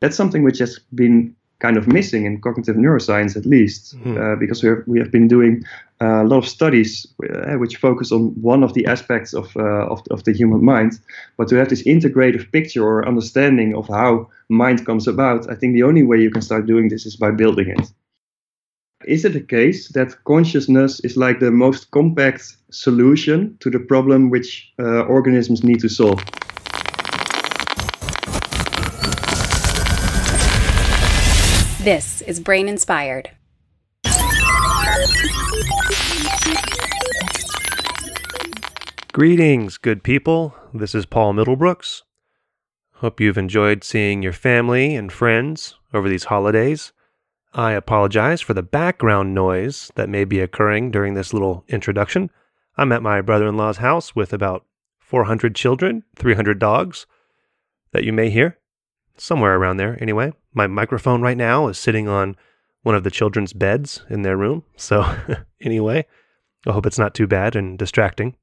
That's something which has been kind of missing in cognitive neuroscience, at least, because we have been doing a lot of studies which focus on one of the aspects of the human mind. But to have this integrative picture or understanding of how mind comes about, I think the only way you can start doing this is by building it. Is it the case that consciousness is like the most compact solution to the problem which organisms need to solve? This is Brain Inspired. Greetings, good people. This is Paul Middlebrooks. Hope you've enjoyed seeing your family and friends over these holidays. I apologize for the background noise that may be occurring during this little introduction. I'm at my brother-in-law's house with about 400 children, 300 dogs that you may hear. Somewhere around there, anyway. My microphone right now is sitting on one of the children's beds in their room. So, anyway, I hope it's not too bad and distracting.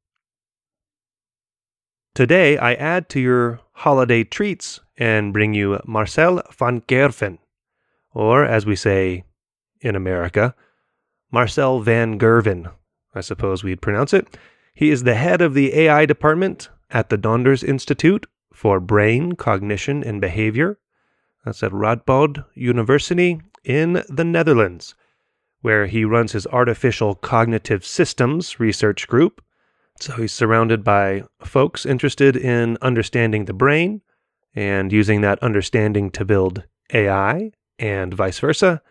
Today, I add to your holiday treats and bring you Marcel van Gerven, or as we say in America, Marcel van Gerven, I suppose we'd pronounce it. He is the head of the AI department at the Donders Institute for Brain, Cognition, and Behavior. That's at Radboud University in the Netherlands, where he runs his artificial cognitive systems research group. So he's surrounded by folks interested in understanding the brain and using that understanding to build AI and vice versa.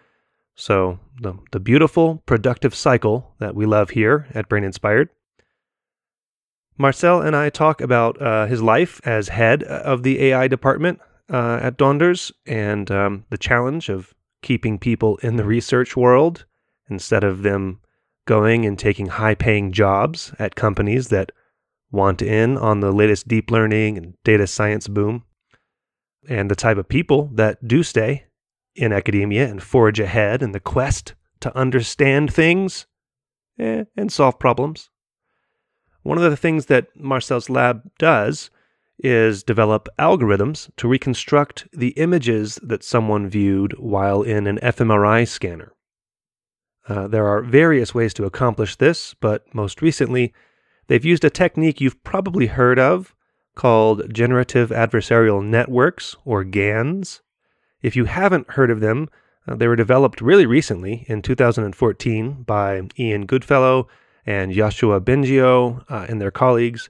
So the beautiful, productive cycle that we love here at Brain Inspired. Marcel and I talk about his life as head of the AI department at Donders and the challenge of keeping people in the research world instead of them going and taking high-paying jobs at companies that want in on the latest deep learning and data science boom, and the type of people that do stay in academia and forge ahead in the quest to understand things and solve problems. One of the things that Marcel's lab does is develop algorithms to reconstruct the images that someone viewed while in an fMRI scanner. There are various ways to accomplish this, but most recently, they've used a technique you've probably heard of called generative adversarial networks, or GANs. If you haven't heard of them, they were developed really recently in 2014 by Ian Goodfellow and Yoshua Bengio and their colleagues.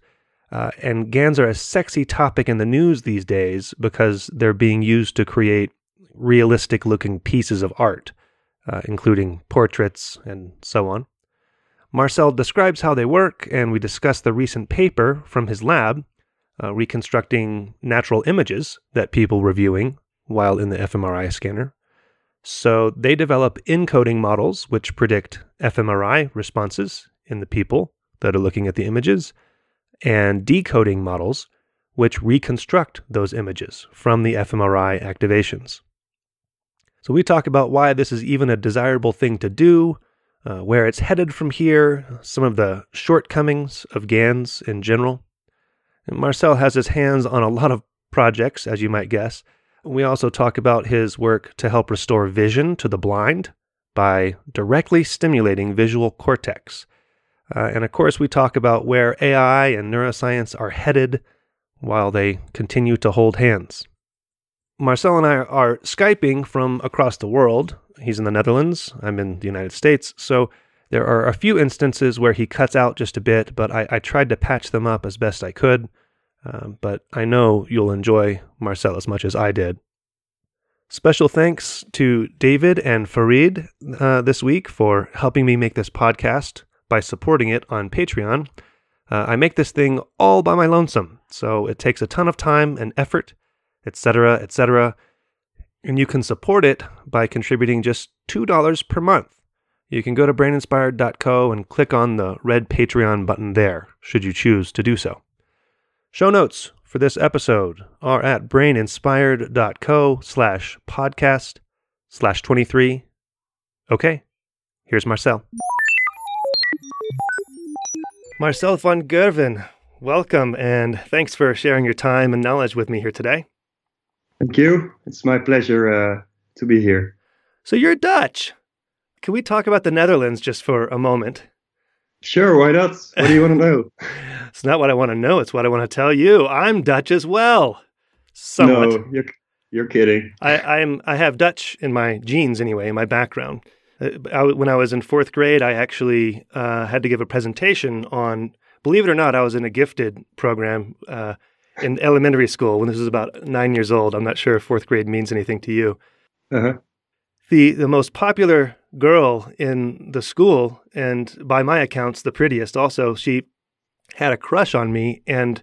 And GANs are a sexy topic in the news these days because they're being used to create realistic-looking pieces of art, including portraits and so on. Marcel describes how they work, and we discuss the recent paper from his lab, reconstructing natural images that people were viewing while in the fMRI scanner. So they develop encoding models which predict fMRI responses in the people that are looking at the images, and decoding models which reconstruct those images from the fMRI activations. So we talk about why this is even a desirable thing to do, where it's headed from here, some of the shortcomings of GANs in general. And Marcel has his hands on a lot of projects, as you might guess. We also talk about his work to help restore vision to the blind by directly stimulating visual cortex. And of course, we talk about where AI and neuroscience are headed while they continue to hold hands. Marcel and I are Skyping from across the world. He's in the Netherlands, I'm in the United States, so there are a few instances where he cuts out just a bit, but I tried to patch them up as best I could. But I know you'll enjoy Marcel as much as I did. Special thanks to David and Farid this week for helping me make this podcast by supporting it on Patreon. I make this thing all by my lonesome, so it takes a ton of time and effort, etc., etc., and you can support it by contributing just $2 per month. You can go to braininspired.co and click on the red Patreon button there, should you choose to do so. Show notes for this episode are at braininspired.co/podcast/23. Okay, here's Marcel. Marcel van Gerven, welcome, and thanks for sharing your time and knowledge with me here today. Thank you. It's my pleasure to be here. So you're Dutch. Can we talk about the Netherlands just for a moment? Sure, why not? What do you want to know? It's not what I want to know. It's what I want to tell you. I'm Dutch as well. Somewhat. No, you're kidding. I have Dutch in my genes anyway, in my background. When I was in fourth grade, I actually had to give a presentation on, believe it or not, I was in a gifted program in elementary school when this was about 9 years old. I'm not sure if fourth grade means anything to you. Uh-huh. The most popular girl in the school, and by my accounts, the prettiest also, she had a crush on me, and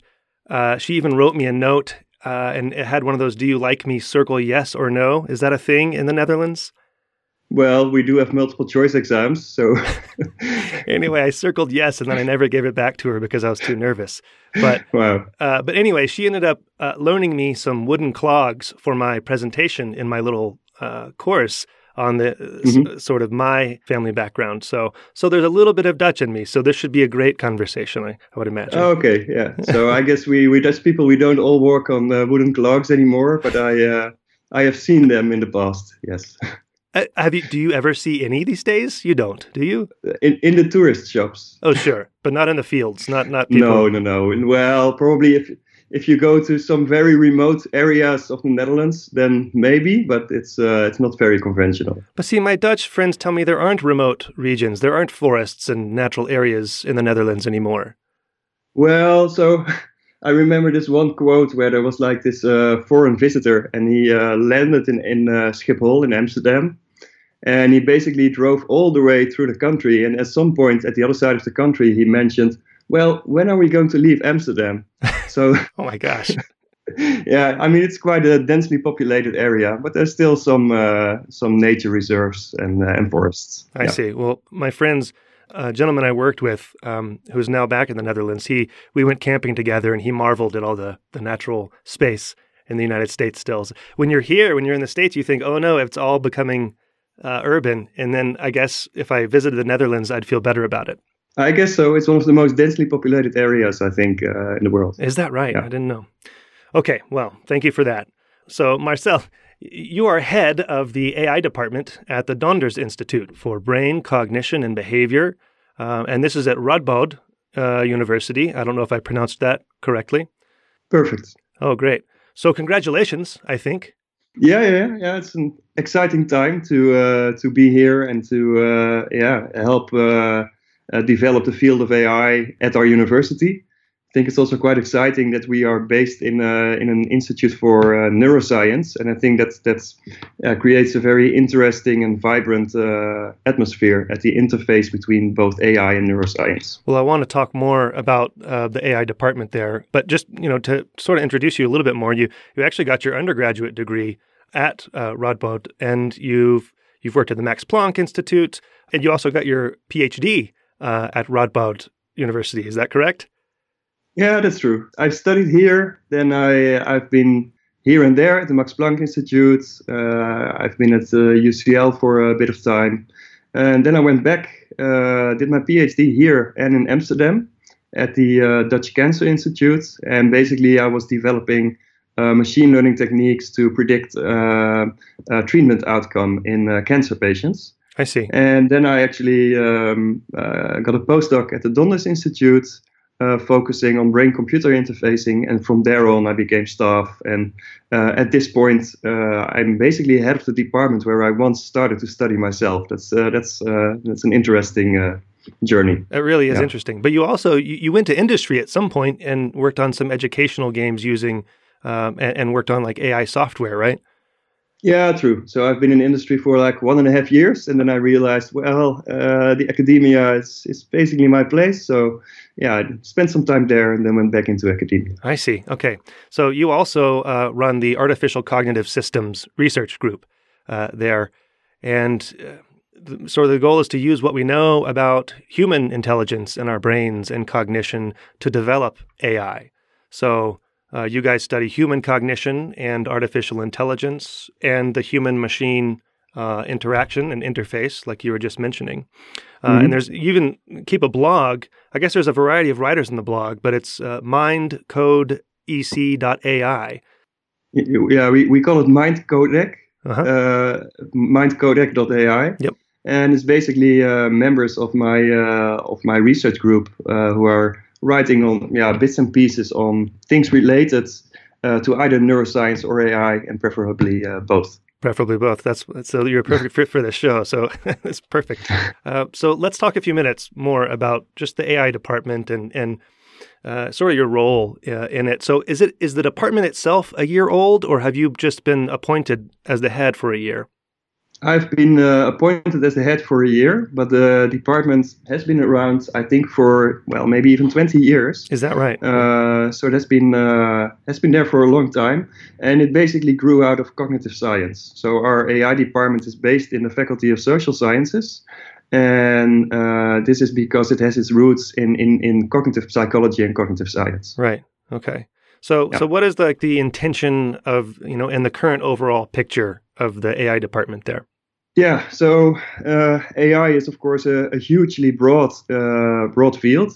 she even wrote me a note, and it had one of those, do you like me, circle yes or no. Is that a thing in the Netherlands? Well, we do have multiple choice exams, so... Anyway, I circled yes, and then I never gave it back to her because I was too nervous. But wow. But anyway, she ended up loaning me some wooden clogs for my presentation in my little course on the sort of my family background. So there's a little bit of Dutch in me. So this should be a great conversation, I would imagine. Oh, okay, yeah. So I guess we Dutch people, we don't all work on wooden clogs anymore, but I have seen them in the past, yes. Do you ever see any these days? You don't, do you? In the tourist shops. Oh, sure. But not in the fields, not people. No. Well, probably if you go to some very remote areas of the Netherlands, then maybe, but it's not very conventional. But see, my Dutch friends tell me there aren't remote regions, there aren't forests and natural areas in the Netherlands anymore. Well, so I remember this one quote where there was like this foreign visitor, and he landed in Schiphol in Amsterdam. And he basically drove all the way through the country. And at some point at the other side of the country, he mentioned, well, when are we going to leave Amsterdam? So, oh my gosh. Yeah, I mean, it's quite a densely populated area, but there's still some nature reserves and forests. I see. Well, my friends, a gentleman I worked with, who's now back in the Netherlands, we went camping together, and he marveled at all the natural space in the United States still. When you're in the States, you think, oh no, it's all becoming urban. And then I guess if I visited the Netherlands, I'd feel better about it. I guess so. It's one of the most densely populated areas, I think, in the world. Is that right? Yeah. I didn't know. Okay, well, thank you for that. So, Marcel, you are head of the AI department at the Donders Institute for Brain, Cognition, and Behavior. And this is at Radboud University. I don't know if I pronounced that correctly. Perfect. Oh, great. So congratulations, I think. Yeah. It's an exciting time to be here and to help develop the field of AI at our university. I think it's also quite exciting that we are based in an institute for neuroscience, and I think that creates a very interesting and vibrant atmosphere at the interface between both AI and neuroscience. Well, I want to talk more about the AI department there, but just to sort of introduce you a little bit more, you actually got your undergraduate degree at Radboud, and you've worked at the Max Planck Institute, and you also got your PhD at Radboud University. Is that correct? Yeah, that's true. I've studied here, then I've been here and there at the Max Planck Institute. I've been at UCL for a bit of time. And then I went back, did my PhD here and in Amsterdam at the Dutch Cancer Institute. And basically I was developing machine learning techniques to predict treatment outcome in cancer patients. I see. And then I actually got a postdoc at the Donders Institute, focusing on brain-computer interfacing, and from there on I became staff. And at this point, I'm basically head of the department where I once started to study myself. That's an interesting journey. It really is interesting. But you also you went to industry at some point and worked on some educational games using and worked on like AI software, right? Yeah, true. So I've been in industry for like 1.5 years, and then I realized, well, the academia is basically my place. So yeah, I spent some time there and then went back into academia. I see. Okay. So you also run the Artificial Cognitive Systems Research Group there. And sort of the goal is to use what we know about human intelligence in our brains and cognition to develop AI. So you guys study human cognition and artificial intelligence and the human-machine interaction and interface, like you were just mentioning. And you even keep a blog. I guess there's a variety of writers in the blog, but it's mindcodeec.ai. Yeah, we call it mind codec, mindcodec.ai. Yep. And it's basically members of my research group who are writing on bits and pieces on things related to either neuroscience or AI, and preferably both. Preferably both. So you're a perfect fit for this show. So it's perfect. So let's talk a few minutes more about just the AI department and sort of your role in it. So is the department itself a year old, or have you just been appointed as the head for a year? I've been appointed as the head for a year, but the department has been around, I think, for maybe even 20 years. Is that right? So that's been there for a long time, and it basically grew out of cognitive science. So our AI department is based in the Faculty of Social Sciences, and this is because it has its roots in cognitive psychology and cognitive science. Right. Okay. So what is the intention of in the current overall picture of the AI department there? Yeah, so AI is of course a hugely broad field,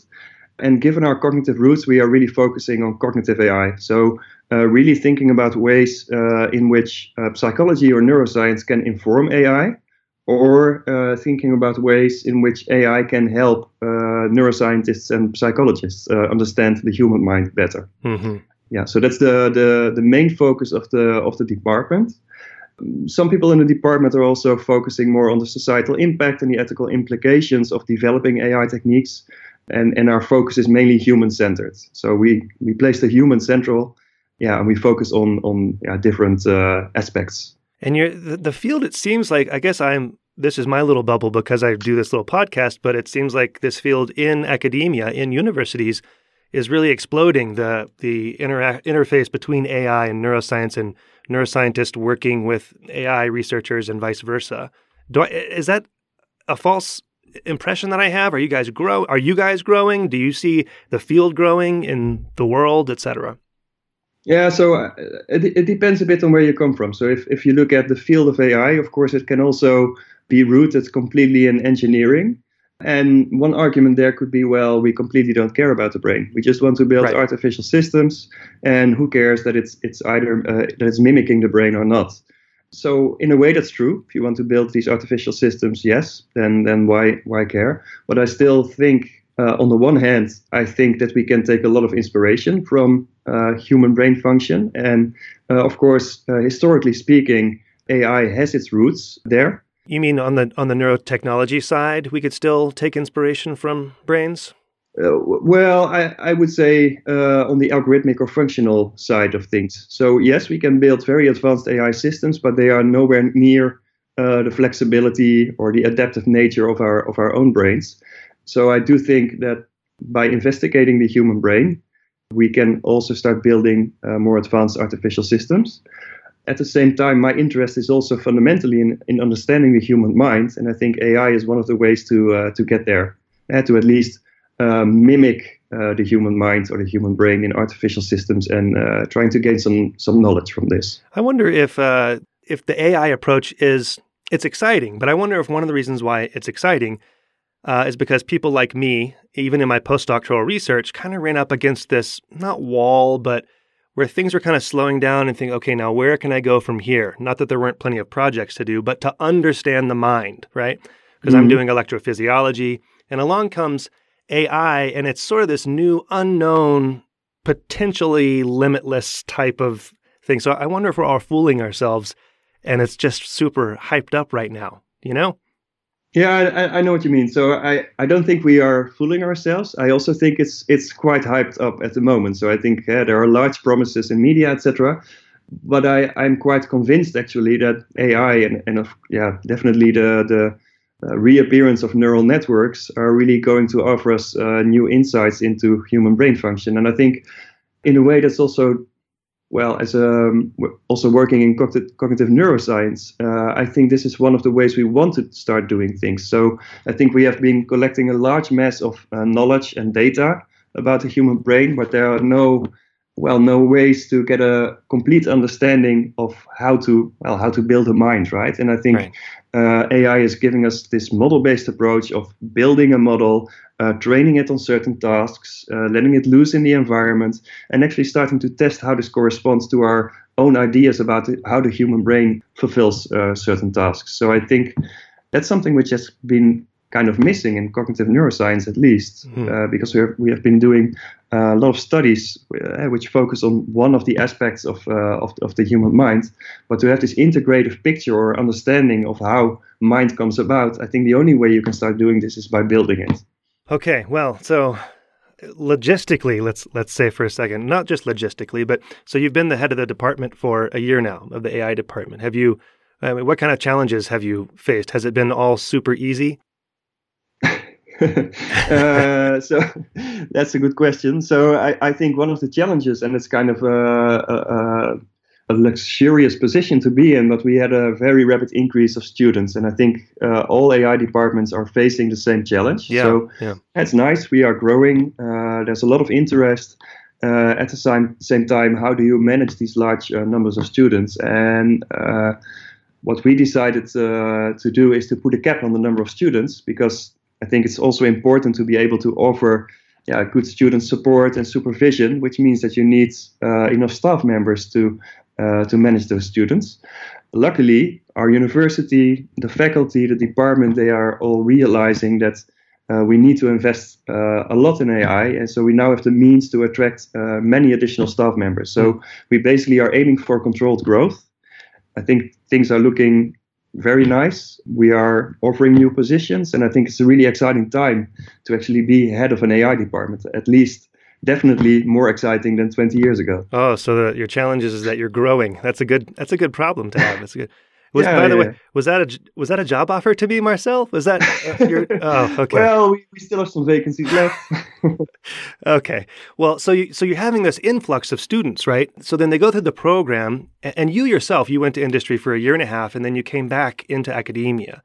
and given our cognitive roots, we are really focusing on cognitive AI. So really thinking about ways in which psychology or neuroscience can inform AI, or thinking about ways in which AI can help neuroscientists and psychologists understand the human mind better. Mm-hmm. Yeah, so that's the main focus of the department. Some people in the department are also focusing more on the societal impact and the ethical implications of developing AI techniques, and our focus is mainly human-centered. So we place the human central, and we focus on different aspects. And the field, it seems like, I guess this is my little bubble because I do this little podcast, but it seems like this field in academia, in universities, is really exploding, the interface between AI and neuroscience, and neuroscientists working with AI researchers and vice versa. Is that a false impression that I have? Are you guys growing? Do you see the field growing in the world, et cetera? Yeah, so it depends a bit on where you come from. So if you look at the field of AI, of course, it can also be rooted completely in engineering. And one argument there could be, well, we completely don't care about the brain. We just want to build artificial systems, and who cares that it's either that it's mimicking the brain or not. So in a way, that's true. If you want to build these artificial systems, yes, then why care? But I still think, on the one hand, I think that we can take a lot of inspiration from human brain function, and of course, historically speaking, AI has its roots there. You mean on the neurotechnology side, we could still take inspiration from brains? Well, I would say on the algorithmic or functional side of things. So yes, we can build very advanced AI systems, but they are nowhere near the flexibility or the adaptive nature of our own brains. So I do think that by investigating the human brain, we can also start building more advanced artificial systems. At the same time, my interest is also fundamentally in understanding the human mind, and I think AI is one of the ways to get there, to at least mimic the human mind or the human brain in artificial systems, and trying to gain some knowledge from this. I wonder if the AI approach it's exciting, but I wonder if one of the reasons why it's exciting is because people like me, even in my postdoctoral research, kind of ran up against this, not wall, but where things were kind of slowing down and think, okay, now where can I go from here? Not that there weren't plenty of projects to do, but to understand the mind, right? Because I'm doing electrophysiology, and along comes AI, and it's sort of this new, unknown, potentially limitless type of thing. So I wonder if we're all fooling ourselves, and it's just super hyped up right now, Yeah, I know what you mean. So I don't think we are fooling ourselves. I also think it's quite hyped up at the moment. So I think there are large promises in media, etc. But I'm quite convinced actually that AI and definitely the reappearance of neural networks are really going to offer us new insights into human brain function. And I think in a way that's also, as also working in cognitive neuroscience, I think this is one of the ways we want to start doing things. So I think we have been collecting a large mass of knowledge and data about the human brain, but there are no know ways to get a complete understanding of how to build a mind, right? And I think Right. AI is giving us this model-based approach of building a model, training it on certain tasks, letting it loose in the environment, and actually starting to test how this corresponds to our own ideas about how the human brain fulfills certain tasks. So I think that's something which has been kind of missing in cognitive neuroscience, at least, because we have been doing a lot of studies which focus on one of the aspects of the human mind. But to have this integrative picture or understanding of how mind comes about, I think the only way you can start doing this is by building it. Okay, well, so logistically, let's say for a second, not just logistically, but so you've been the head of the department for a year now, of the AI department. What kind of challenges have you faced? Has it been all super easy? So that's a good question. So I think one of the challenges, and it's kind of a luxurious position to be in, but we had a very rapid increase of students, and I think all AI departments are facing the same challenge. So that's nice. We are growing. There's a lot of interest. At the same time, how do you manage these large numbers of students? And what we decided to do is to put a cap on the number of students, because I think it's also important to be able to offer good student support and supervision, which means that you need enough staff members to manage those students. Luckily, our university, the faculty, the department, they are all realizing that we need to invest a lot in AI, and so we now have the means to attract many additional staff members. So we basically are aiming for controlled growth. I think things are looking very nice. We are offering new positions, and I think it's a really exciting time to actually be head of an AI department, at least definitely more exciting than 20 years ago. Oh, so your challenge is that you're growing. That's a good problem to have. That's good. By the way, was that a job offer to me, Marcel? Was that oh, okay. Well, we still have some vacancies left. Okay. Well, so you're having this influx of students, right? So then they go through the program, and you yourself, you went to industry for a year and a half, and then you came back into academia.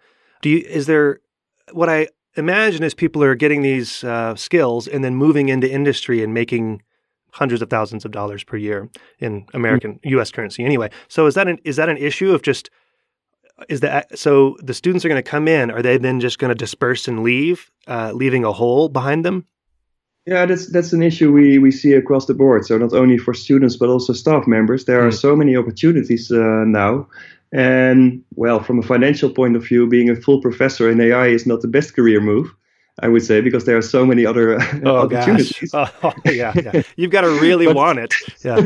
What I imagine is people are getting these skills and then moving into industry and making hundreds of thousands of dollars per year in U.S. currency anyway. So is that an issue of just, so the students are going to come in, are they then just going to disperse and leave, leaving a hole behind them? Yeah, that's an issue we see across the board. So not only for students, but also staff members. There are so many opportunities now. And well, from a financial point of view, being a full professor in AI is not the best career move, I would say, because there are so many other opportunities. Oh, yeah. You've got to really want it. Yeah.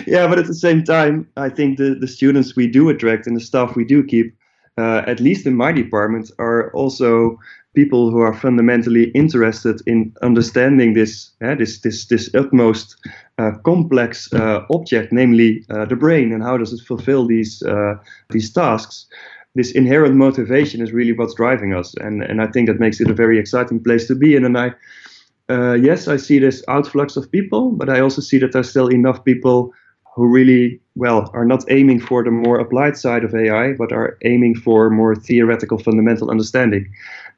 Yeah, but at the same time, I think the students we do attract and the staff we do keep, at least in my department, are also people who are fundamentally interested in understanding this utmost complex object, namely the brain, and how does it fulfill these tasks. This inherent motivation is really what's driving us, and I think that makes it a very exciting place to be in. And I see this outflux of people, but I also see that there's still enough people who really, are not aiming for the more applied side of AI, but are aiming for more theoretical, fundamental understanding.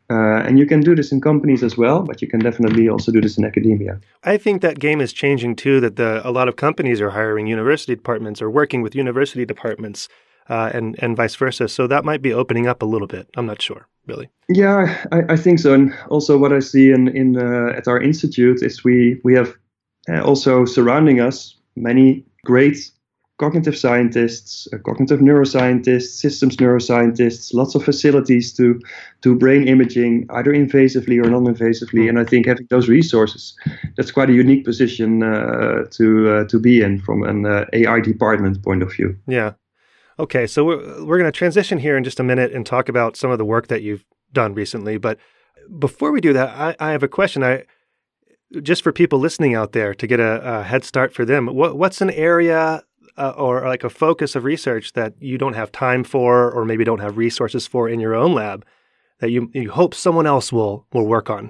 And you can do this in companies as well, but you can definitely also do this in academia. I think that game is changing too, that a lot of companies are hiring university departments or working with university departments. And vice versa. So that might be opening up a little bit. I'm not sure, really. Yeah, I think so. And also what I see in at our institute is we have also surrounding us many great cognitive scientists, cognitive neuroscientists, systems neuroscientists, lots of facilities to brain imaging, either invasively or non-invasively. And I think having those resources, that's quite a unique position to be in from an AI department point of view. Yeah. Okay, so we're going to transition here in just a minute and talk about some of the work that you've done recently. But before we do that, I have a question. Just for people listening out there to get a head start for them, what's an area or like a focus of research that you don't have time for, or maybe don't have resources for in your own lab that you hope someone else will work on?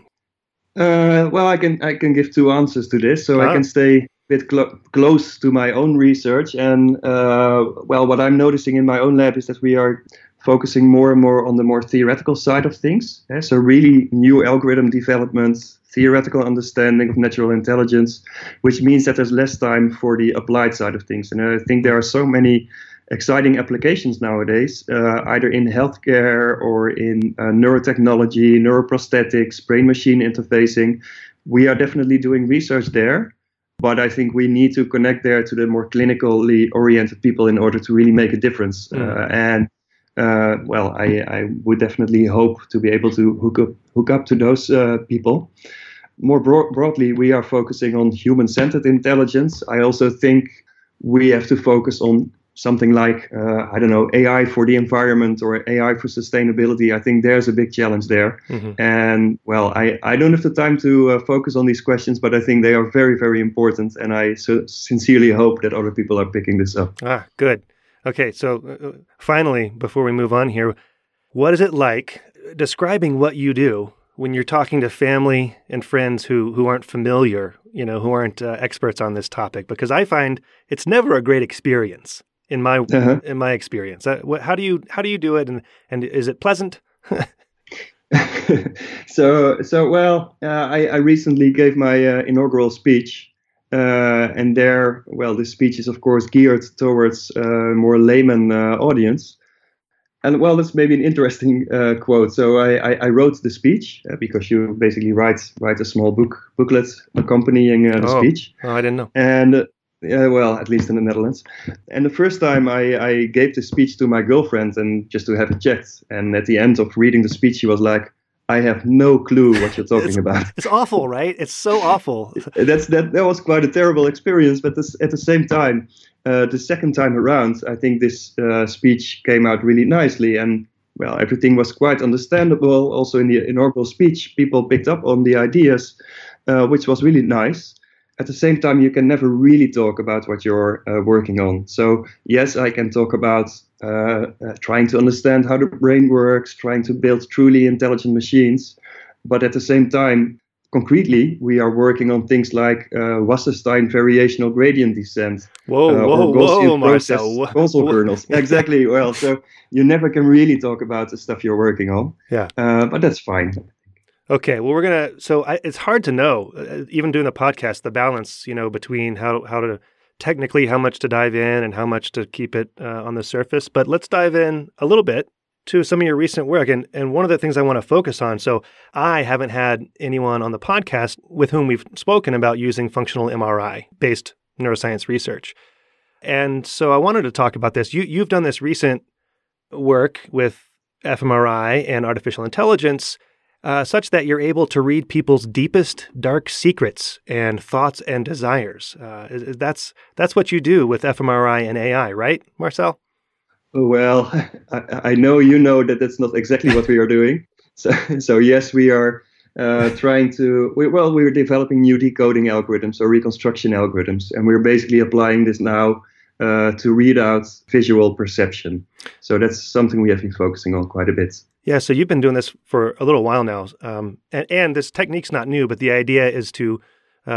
Well, I can give two answers to this. So I can stay bit close to my own research, and what I'm noticing in my own lab is that we are focusing more and more on the more theoretical side of things. So really new algorithm development, theoretical understanding of natural intelligence, which means that there's less time for the applied side of things. And I think there are so many exciting applications nowadays, either in healthcare or in neurotechnology, neuroprosthetics, brain-machine interfacing. We are definitely doing research there, but I think we need to connect there to the more clinically oriented people in order to really make a difference. I would definitely hope to be able to hook up to those people. More broadly, we are focusing on human-centered intelligence. I also think we have to focus on something like, AI for the environment or AI for sustainability. I think there's a big challenge there. And, I don't have the time to focus on these questions, but I think they are very, very important. And I sincerely hope that other people are picking this up. Good. Okay, so finally, before we move on here, what is it like describing what you do when you're talking to family and friends who aren't familiar, who aren't experts on this topic? Because I find it's never a great experience in my experience. How do you do it, and is it pleasant? I recently gave my inaugural speech. And there, the speech is, of course, geared towards a more layman audience. And, that's maybe an interesting quote. So I wrote the speech because you basically write a small booklet accompanying the speech. Oh, I didn't know. And, at least in the Netherlands. And the first time I gave the speech to my girlfriend and just to have it checked. And at the end of reading the speech, she was like, I have no clue what you're talking about. It's awful, right? It's so awful. That was quite a terrible experience. But at the same time, the second time around, I think this speech came out really nicely. And, everything was quite understandable. Also in the inaugural speech, people picked up on the ideas, which was really nice. At the same time, you can never really talk about what you're working on. So, yes, I can talk about trying to understand how the brain works, trying to build truly intelligent machines. But at the same time, concretely, we are working on things like Wasserstein variational gradient descent. Whoa, Marcel. Causal kernels. Exactly. So you never can really talk about the stuff you're working on. Yeah. But that's fine. Okay, well, it's hard to know, even doing the podcast, the balance, between how much to dive in and how much to keep it on the surface. But let's dive in a little bit to some of your recent work. And one of the things I want to focus on, so I haven't had anyone on the podcast with whom we've spoken about using functional MRI-based neuroscience research. And so I wanted to talk about this. You've done this recent work with fMRI and artificial intelligence, such that you're able to read people's deepest, dark secrets and thoughts and desires. That's what you do with fMRI and AI, right, Marcel? Well, I know that that's not exactly what we are doing. So yes, we are trying to. We're developing new decoding algorithms or reconstruction algorithms, and we're basically applying this now to read out visual perception. So that's something we have been focusing on quite a bit. Yeah, so you've been doing this for a little while now, and this technique's not new, but the idea is to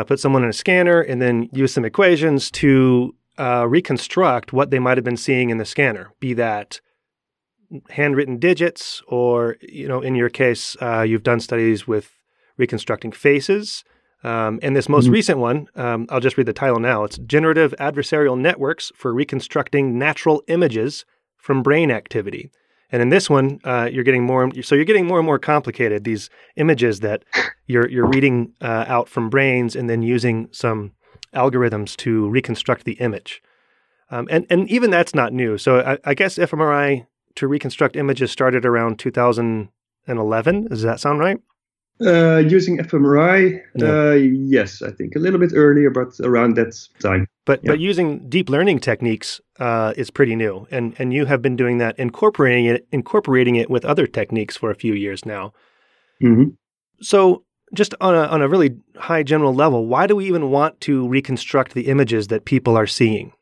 put someone in a scanner and then use some equations to reconstruct what they might have been seeing in the scanner, be that handwritten digits or, in your case, you've done studies with reconstructing faces. And this most recent one, I'll just read the title now. It's Generative Adversarial Networks for Reconstructing Natural Images from Brain Activity. And in this one, you're getting more and more complicated. These images that you're reading out from brains and then using some algorithms to reconstruct the image. And even that's not new. So I guess fMRI to reconstruct images started around 2011. Does that sound right? Using fMRI, yes, I think a little bit earlier, but around that time. But using deep learning techniques is pretty new, and you have been doing that, incorporating it with other techniques for a few years now. Mm-hmm. So, just on a really high general level, why do we even want to reconstruct the images that people are seeing?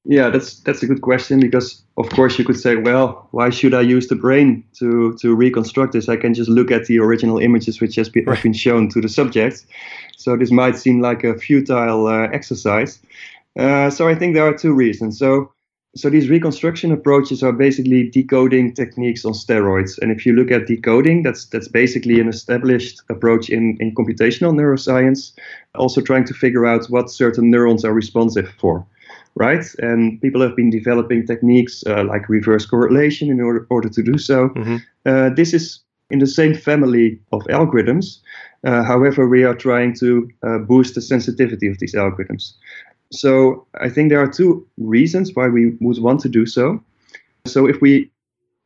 Yeah, that's a good question, because of course you could say, well, why should I use the brain to reconstruct this? I can just look at the original images which have been shown to the subject. So this might seem like a futile exercise. So I think there are two reasons. So So these reconstruction approaches are basically decoding techniques on steroids. And if you look at decoding, that's basically an established approach in computational neuroscience, also trying to figure out what certain neurons are responsive for, right? And people have been developing techniques like reverse correlation in order to do so. This is in the same family of algorithms. However, we are trying to boost the sensitivity of these algorithms. So I think there are two reasons why we would want to do so. So if we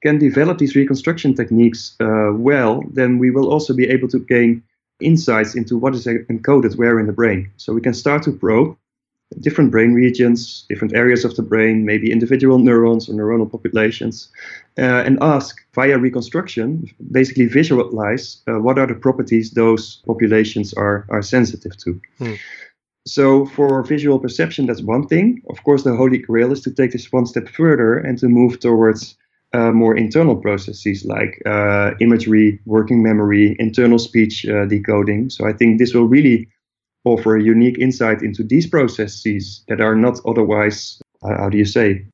can develop these reconstruction techniques well, then we will also be able to gain insights into what is encoded where in the brain. So we can start to probe different brain regions, different areas of the brain, maybe individual neurons or neuronal populations, and ask via reconstruction, basically visualize what are the properties those populations are sensitive to. So for visual perception, that's one thing. Of course, the holy grail is to take this one step further and to move towards more internal processes like imagery, working memory, internal speech decoding. So I think this will really offer a unique insight into these processes that are not otherwise, how do you say,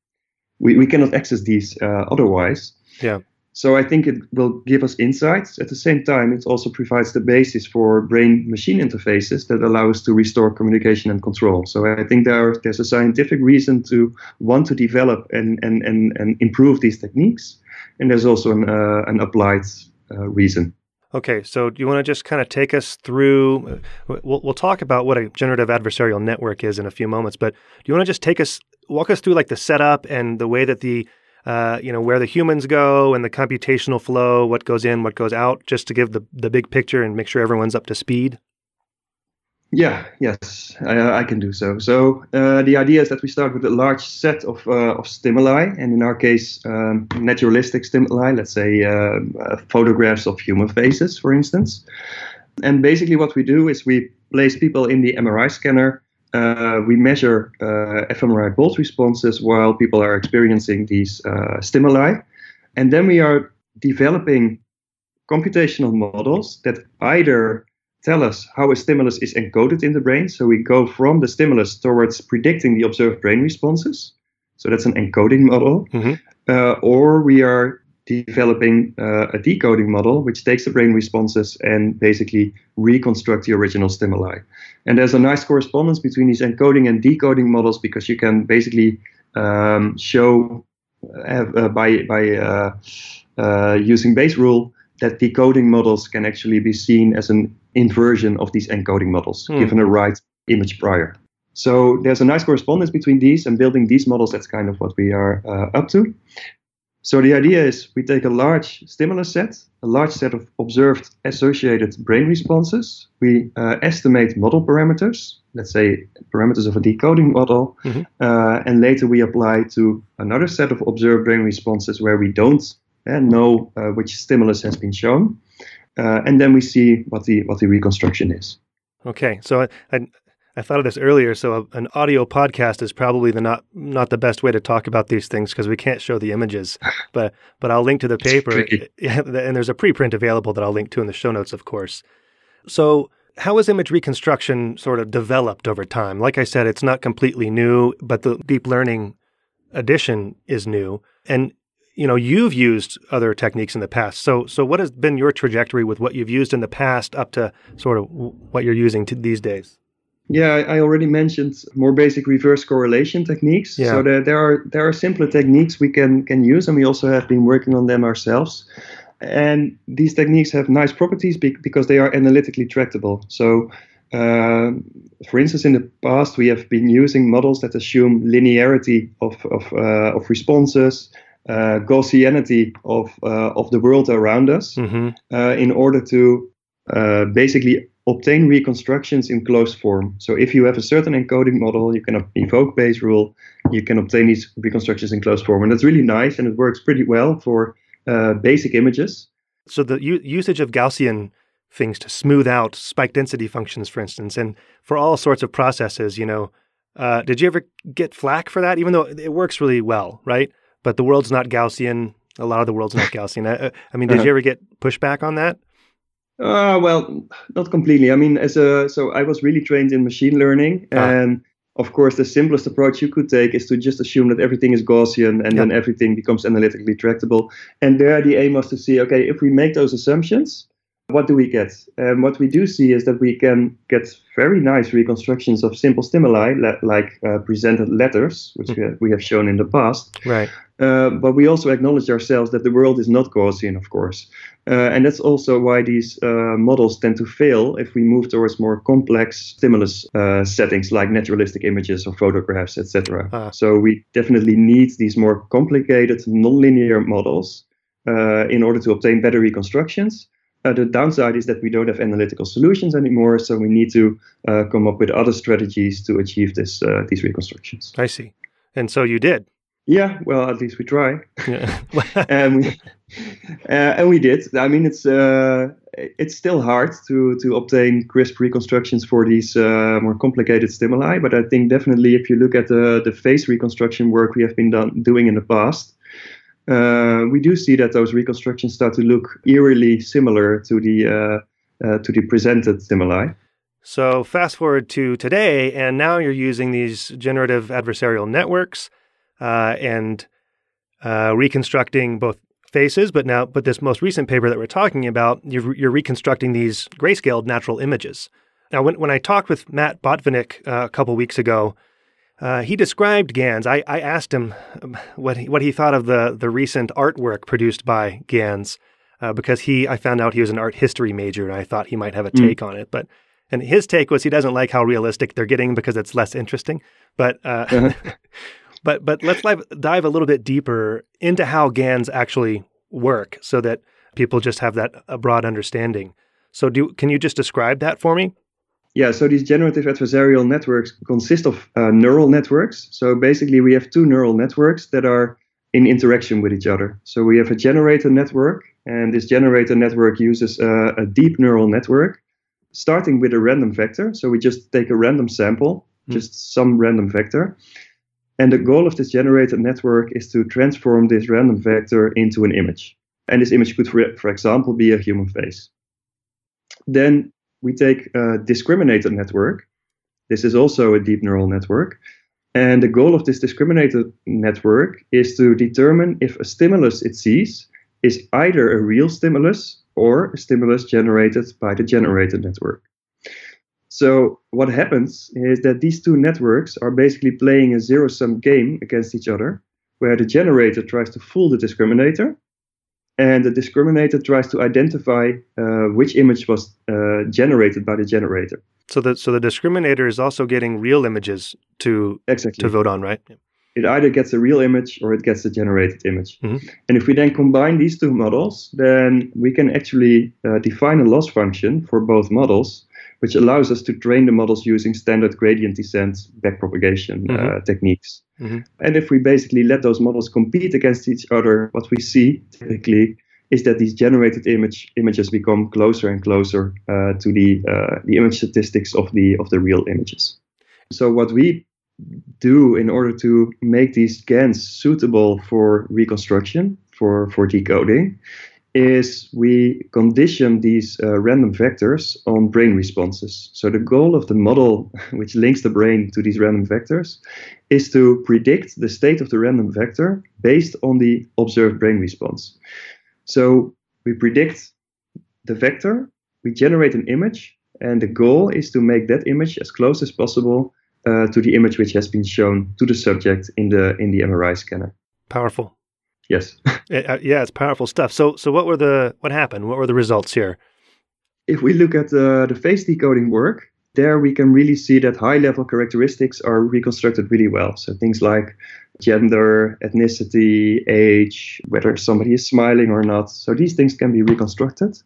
we cannot access these otherwise. Yeah. So I think it will give us insights. At the same time, it also provides the basis for brain-machine interfaces that allow us to restore communication and control. So I think there's a scientific reason to want to develop and improve these techniques. And there's also an applied reason. Okay, so do you want to just kind of take us through, we'll talk about what a generative adversarial network is in a few moments, but do you want to just walk us through like the setup and the way that where the humans go and the computational flow, what goes in, what goes out, just to give the big picture and make sure everyone's up to speed? Yes, I can do so. So the idea is that we start with a large set of stimuli, and in our case, naturalistic stimuli, let's say photographs of human faces, for instance. And basically what we do is we place people in the MRI scanner. We measure fMRI pulse responses while people are experiencing these stimuli. And then we are developing computational models that either tell us how a stimulus is encoded in the brain. So we go from the stimulus towards predicting the observed brain responses. So that's an encoding model. Or we are developing a decoding model, which takes the brain responses and basically reconstruct the original stimuli. And there's a nice correspondence between these encoding and decoding models, because you can basically show by using Bayes' rule that decoding models can actually be seen as an inversion of these encoding models, given a right image prior. So there's a nice correspondence between these, and building these models, that's kind of what we are up to. So the idea is we take a large stimulus set, a large set of observed associated brain responses. We estimate model parameters, let's say parameters of a decoding model, and later we apply to another set of observed brain responses where we don't know which stimulus has been shown, and then we see what the reconstruction is. Okay, so I thought of this earlier. So an audio podcast is probably not the best way to talk about these things because we can't show the images. But I'll link to the paper, and there's a preprint available that I'll link to in the show notes, of course. So how has image reconstruction sort of developed over time? Like I said, it's not completely new, but the deep learning addition is new. And you've used other techniques in the past. So what has been your trajectory with what you've used in the past up to sort of what you're using these days? Yeah, I already mentioned more basic reverse correlation techniques. Yeah. So there are simpler techniques we can use, and we also have been working on them ourselves. And these techniques have nice properties because they are analytically tractable. So, for instance, in the past, we have been using models that assume linearity of responses, Gaussianity of the world around us, in order to basically obtain reconstructions in closed form. So if you have a certain encoding model, you can evoke Bayes' rule, you can obtain these reconstructions in closed form. And that's really nice, and it works pretty well for basic images. So the usage of Gaussian things to smooth out spike density functions, for instance, and for all sorts of processes, did you ever get flack for that? Even though it works really well, right? But the world's not Gaussian. A lot of the world's not Gaussian. Did you ever get pushback on that? Well, not completely. I mean, so I was really trained in machine learning, and Of course, the simplest approach you could take is to just assume that everything is Gaussian and then everything becomes analytically tractable. And there the aim was to see, okay, if we make those assumptions, what do we get? And what we do see is that we can get very nice reconstructions of simple stimuli, like presented letters, which we have shown in the past. Right. But we also acknowledge ourselves that the world is not Gaussian, of course. And that's also why these models tend to fail if we move towards more complex stimulus settings like naturalistic images or photographs, etc. So we definitely need these more complicated nonlinear models in order to obtain better reconstructions. The downside is that we don't have analytical solutions anymore, so we need to come up with other strategies to achieve these reconstructions. I see. And so you did. Yeah, well, at least we try. Yeah. and we did. I mean, it's still hard to obtain crisp reconstructions for these more complicated stimuli, but I think definitely if you look at the face reconstruction work we have been doing in the past, we do see that those reconstructions start to look eerily similar to the presented stimuli. So fast forward to today, and now you're using these generative adversarial networks and reconstructing both faces, but this most recent paper that we're talking about, you're reconstructing these grayscaled natural images. Now, when I talked with Matt Botvinnik a couple weeks ago, he described GANs. I asked him what he thought of the recent artwork produced by GANs, because I found out he was an art history major, and I thought he might have a take on it. And his take was he doesn't like how realistic they're getting because it's less interesting. But but let's dive a little bit deeper into how GANs actually work, so that people just have a broad understanding. So can you just describe that for me? Yeah, so these generative adversarial networks consist of neural networks. So basically we have two neural networks that are in interaction with each other. So we have a generator network, and this generator network uses a deep neural network, starting with a random vector. So we just take a random sample, just some random vector. And the goal of this generated network is to transform this random vector into an image. And this image could, for example, be a human face. Then we take a discriminated network. This is also a deep neural network. And the goal of this discriminated network is to determine if a stimulus it sees is either a real stimulus or a stimulus generated by the generated network. So what happens is that these two networks are basically playing a zero-sum game against each other, where the generator tries to fool the discriminator, and the discriminator tries to identify which image was generated by the generator. So the discriminator is also getting real images to vote on, right? Yeah. It either gets a real image or it gets a generated image. Mm-hmm. And if we then combine these two models, then we can actually define a loss function for both models, which allows us to train the models using standard gradient descent backpropagation techniques. Mm-hmm. And if we basically let those models compete against each other, what we see typically is that these generated images become closer and closer to the image statistics of the real images. So what we do in order to make these GANs suitable for reconstruction, for decoding, is we condition these random vectors on brain responses. So the goal of the model, which links the brain to these random vectors, is to predict the state of the random vector based on the observed brain response. So we predict the vector, we generate an image, and the goal is to make that image as close as possible to the image which has been shown to the subject in the MRI scanner. Powerful. Yes. Yeah, it's powerful stuff. So what happened? What were the results here? If we look at the face decoding work, there we can really see that high-level characteristics are reconstructed really well. So things like gender, ethnicity, age, whether somebody is smiling or not. So these things can be reconstructed.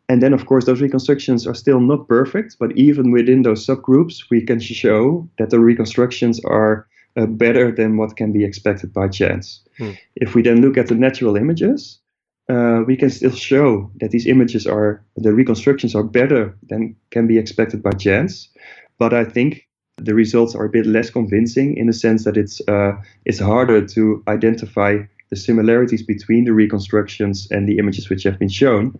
And then, of course, those reconstructions are still not perfect, but even within those subgroups, we can show that the reconstructions are better than what can be expected by chance. If we then look at the natural images, we can still show that these images the reconstructions are better than can be expected by chance. But I think the results are a bit less convincing in the sense that it's harder to identify the similarities between the reconstructions and the images which have been shown.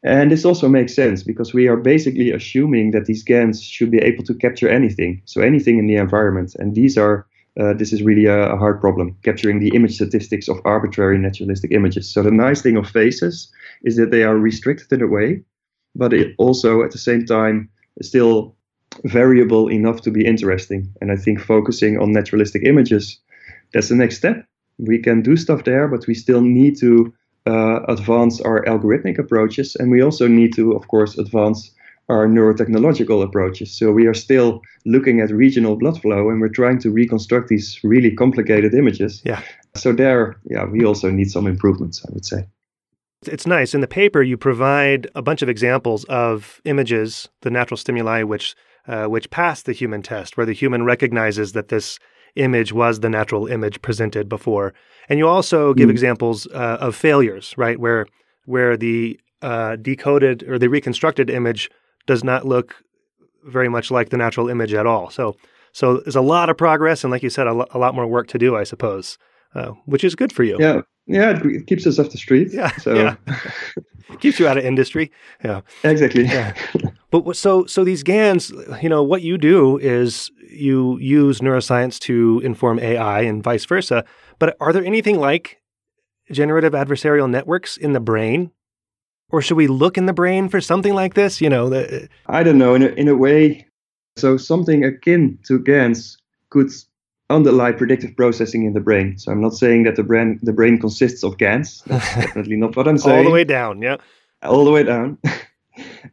And this also makes sense because we are basically assuming that these GANs should be able to capture anything, so anything in the environment. And this is really a hard problem, capturing the image statistics of arbitrary naturalistic images. So the nice thing of faces is that they are restricted in a way, but it also at the same time is still variable enough to be interesting. And I think focusing on naturalistic images, that's the next step. We can do stuff there, but we still need to advance our algorithmic approaches, and we also need to, of course, advance our neurotechnological approaches. So we are still looking at regional blood flow, and we're trying to reconstruct these really complicated images. Yeah. So there, we also need some improvements, I would say. It's nice. In the paper, you provide a bunch of examples of images, the natural stimuli, which pass the human test, where the human recognizes that this image was the natural image presented before. And you also give examples of failures, right, where the decoded or the reconstructed image does not look very much like the natural image at all. So there's a lot of progress, and like you said, a lot more work to do, I suppose, which is good for you. Yeah, it keeps us off the street. Yeah, so. Keeps you out of industry. Yeah, exactly. Yeah. But so these GANs, what you do is you use neuroscience to inform AI and vice versa. But are there anything like generative adversarial networks in the brain? Or should we look in the brain for something like this? I don't know. In a way, so something akin to GANs could underlie predictive processing in the brain. So I'm not saying that the brain consists of GANs. That's definitely not what I'm saying. All the way down, yeah. All the way down.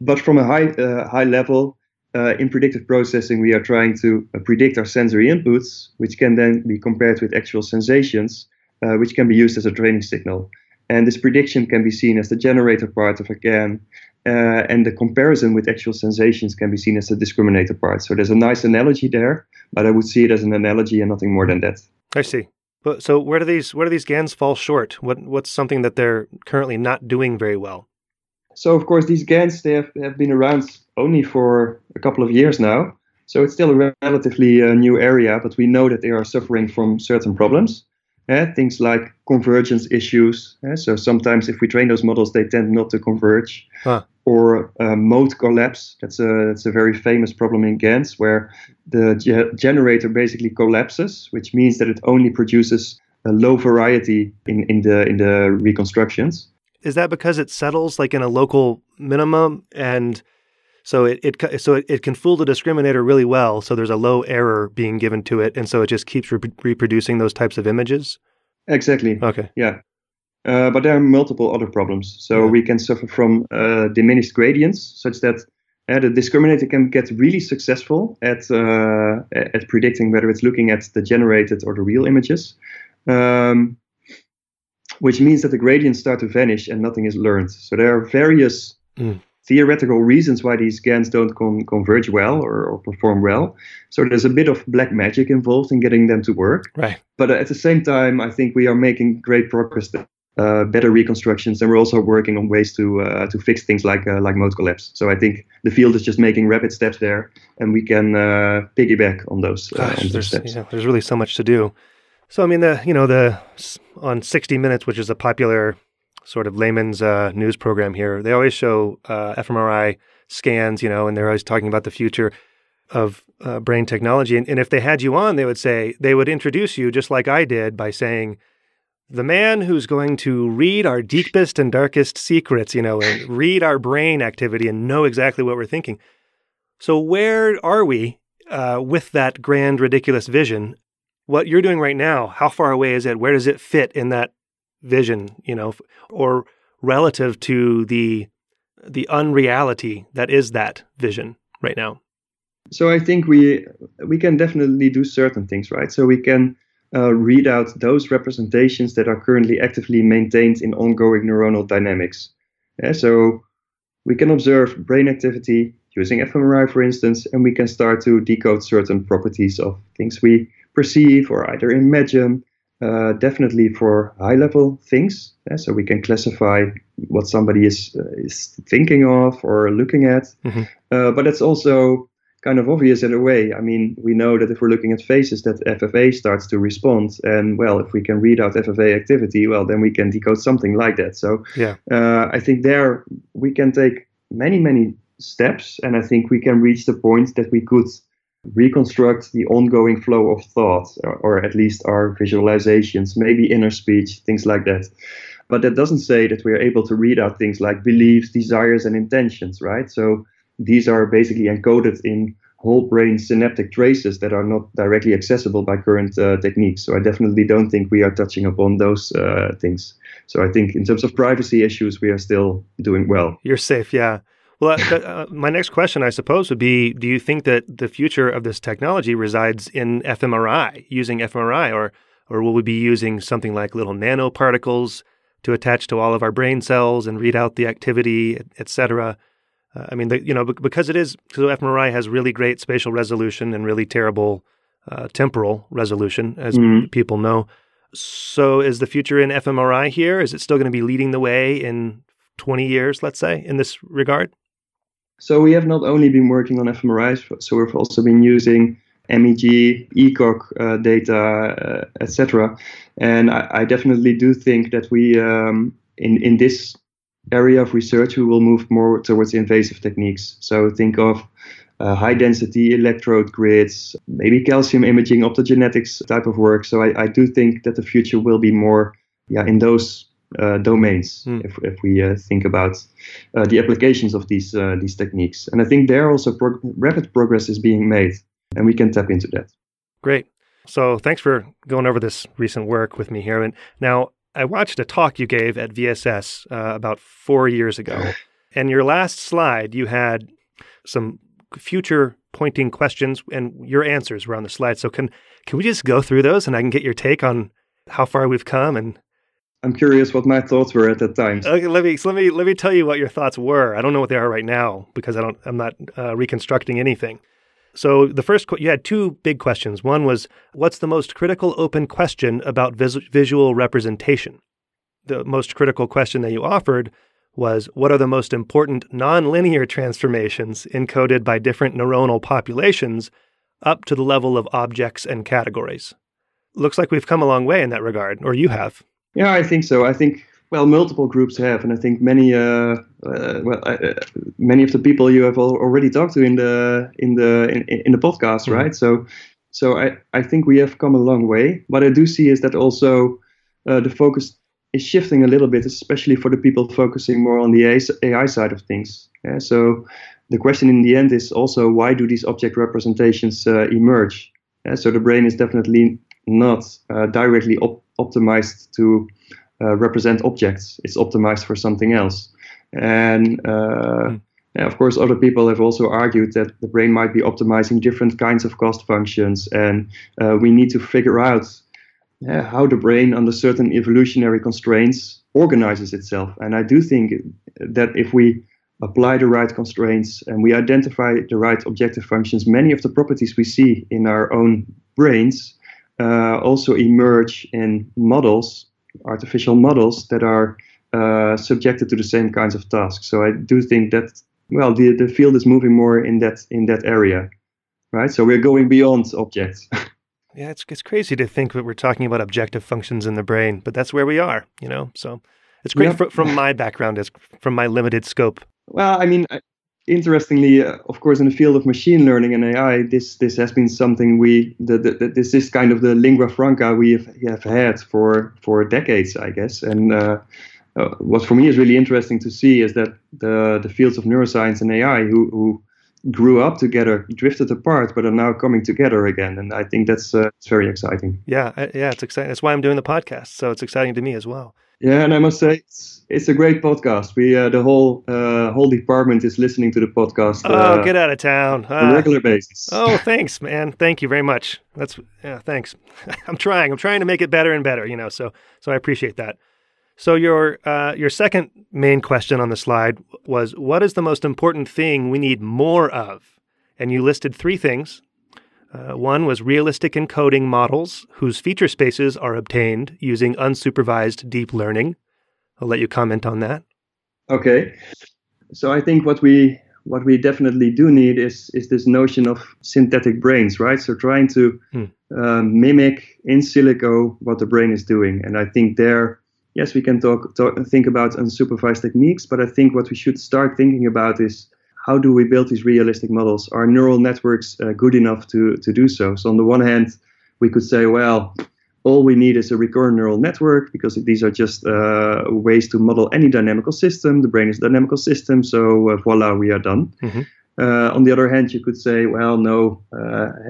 But from a high level, in predictive processing, we are trying to predict our sensory inputs, which can then be compared with actual sensations, which can be used as a training signal. And this prediction can be seen as the generator part of a GAN, and the comparison with actual sensations can be seen as the discriminator part. So there's a nice analogy there, but I would see it as an analogy and nothing more than that. I see. But so where do these GANs fall short? What's something that they're currently not doing very well? So of course these GANs, they have been around only for a couple of years now. So it's still a relatively new area, but we know that they are suffering from certain problems. Things like convergence issues. So sometimes if we train those models, they tend not to converge. Or mode collapse. That's a very famous problem in GANs, where the generator basically collapses, which means that it only produces a low variety in the reconstructions. Is that because it settles like in a local minimum, and so it can fool the discriminator really well? So there's a low error being given to it, and so it just keeps reproducing those types of images? Exactly. Okay. Yeah. But there are multiple other problems. So we can suffer from diminished gradients, such that the discriminator can get really successful at predicting whether it's looking at the generated or the real images, which means that the gradients start to vanish and nothing is learned. So there are various theoretical reasons why these GANs don't converge well or perform well. So there's a bit of black magic involved in getting them to work. Right. But at the same time, I think we are making great progress, better reconstructions, and we're also working on ways to fix things like mode collapse. So I think the field is just making rapid steps there, and we can piggyback on those steps. There's really so much to do. So I mean, on 60 Minutes, which is a popular sort of layman's news program here, they always show fMRI scans, and they're always talking about the future of brain technology. And if they had you on, they would introduce you just like I did by saying, the man who's going to read our deepest and darkest secrets, and read our brain activity and know exactly what we're thinking. So where are we with that grand, ridiculous vision? What you're doing right now, how far away is it? Where does it fit in that vision, or relative to the unreality that is that vision right now? So I think we can definitely do certain things, right? So we can read out those representations that are currently actively maintained in ongoing neuronal dynamics. So we can observe brain activity using fMRI, for instance, and we can start to decode certain properties of things we perceive or either imagine, definitely for high-level things. So we can classify what somebody is thinking of or looking at. Mm-hmm. But it's also kind of obvious in a way. I mean, we know that if we're looking at faces, that FFA starts to respond. And well, if we can read out FFA activity, well, then we can decode something like that. So I think there we can take many, many steps. And I think we can reach the point that we could reconstruct the ongoing flow of thought, or at least our visualizations, maybe inner speech, things like that. But that doesn't say that we're able to read out things like beliefs, desires, and intentions, right? So these are basically encoded in whole brain synaptic traces that are not directly accessible by current techniques. So I definitely don't think we are touching upon those things. So I think in terms of privacy issues, we are still doing well. You're safe, yeah. Well, my next question, I suppose, would be, do you think that the future of this technology resides in fMRI, using fMRI, or will we be using something like little nanoparticles to attach to all of our brain cells and read out the activity, et cetera? I mean, because fMRI has really great spatial resolution and really terrible temporal resolution, as people know. So is the future in fMRI here? Is it still going to be leading the way in 20 years, let's say, in this regard? So we have not only been working on fMRIs, so we've also been using MEG, ECOG data, etc. And I definitely do think that we, in this area of research, we will move more towards invasive techniques. So think of high-density electrode grids, maybe calcium imaging, optogenetics type of work. So I do think that the future will be more in those domains, if we think about the applications of these techniques. And I think there also rapid progress is being made, and we can tap into that. Great. So thanks for going over this recent work with me here. And now, I watched a talk you gave at VSS about 4 years ago. And your last slide, you had some future-pointing questions, and your answers were on the slide. So can we just go through those, and I can get your take on how far we've come? And I'm curious what my thoughts were at that time. Okay, let me tell you what your thoughts were. I don't know what they are right now because I'm not reconstructing anything. So the first, you had two big questions. One was, what's the most critical open question about visual representation? The most critical question that you offered was, what are the most important nonlinear transformations encoded by different neuronal populations up to the level of objects and categories? Looks like we've come a long way in that regard, or you have. Yeah, I think so. I think, multiple groups have, and I think many of the people you have already talked to in the podcast, right? So I think we have come a long way. What I do see is that also the focus is shifting a little bit, especially for the people focusing more on the AI side of things. Yeah? So the question in the end is also, why do these object representations emerge? Yeah? So the brain is definitely not directly optimized to represent objects. It's optimized for something else. And of course, other people have also argued that the brain might be optimizing different kinds of cost functions. And we need to figure out how the brain, under certain evolutionary constraints, organizes itself. And I do think that if we apply the right constraints and we identify the right objective functions, many of the properties we see in our own brains also emerge in models, artificial models that are subjected to the same kinds of tasks. So I do think that, the field is moving more in that area, right? So we're going beyond objects. Yeah, it's crazy to think that we're talking about objective functions in the brain, but that's where we are, So it's great from my background, from my limited scope. Well, I mean, interestingly, of course, in the field of machine learning and AI, this has been something this is kind of the lingua franca we have had for decades, I guess. And what for me is really interesting to see is that the fields of neuroscience and AI who grew up together, drifted apart, but are now coming together again. And I think that's it's very exciting. Yeah, it's exciting. That's why I'm doing the podcast. So it's exciting to me as well. Yeah, and I must say it's a great podcast. We the whole department is listening to the podcast. Get out of town on a regular basis. Oh, thanks, man. Thank you very much. Thanks. I'm trying to make it better and better. So I appreciate that. So your second main question on the slide was, what is the most important thing we need more of? And you listed three things. One was realistic encoding models whose feature spaces are obtained using unsupervised deep learning. I'll let you comment on that. Okay. So I think what we what we definitely do need is this notion of synthetic brains, right? So trying to mimic in silico what the brain is doing. And I think there, yes, we can think about unsupervised techniques, but I think what we should start thinking about is how do we build these realistic models? Are neural networks good enough to do so? So on the one hand, we could say, well, all we need is a recurrent neural network because these are just ways to model any dynamical system. The brain is a dynamical system, so voila, we are done. Mm-hmm. On the other hand, you could say, well, no,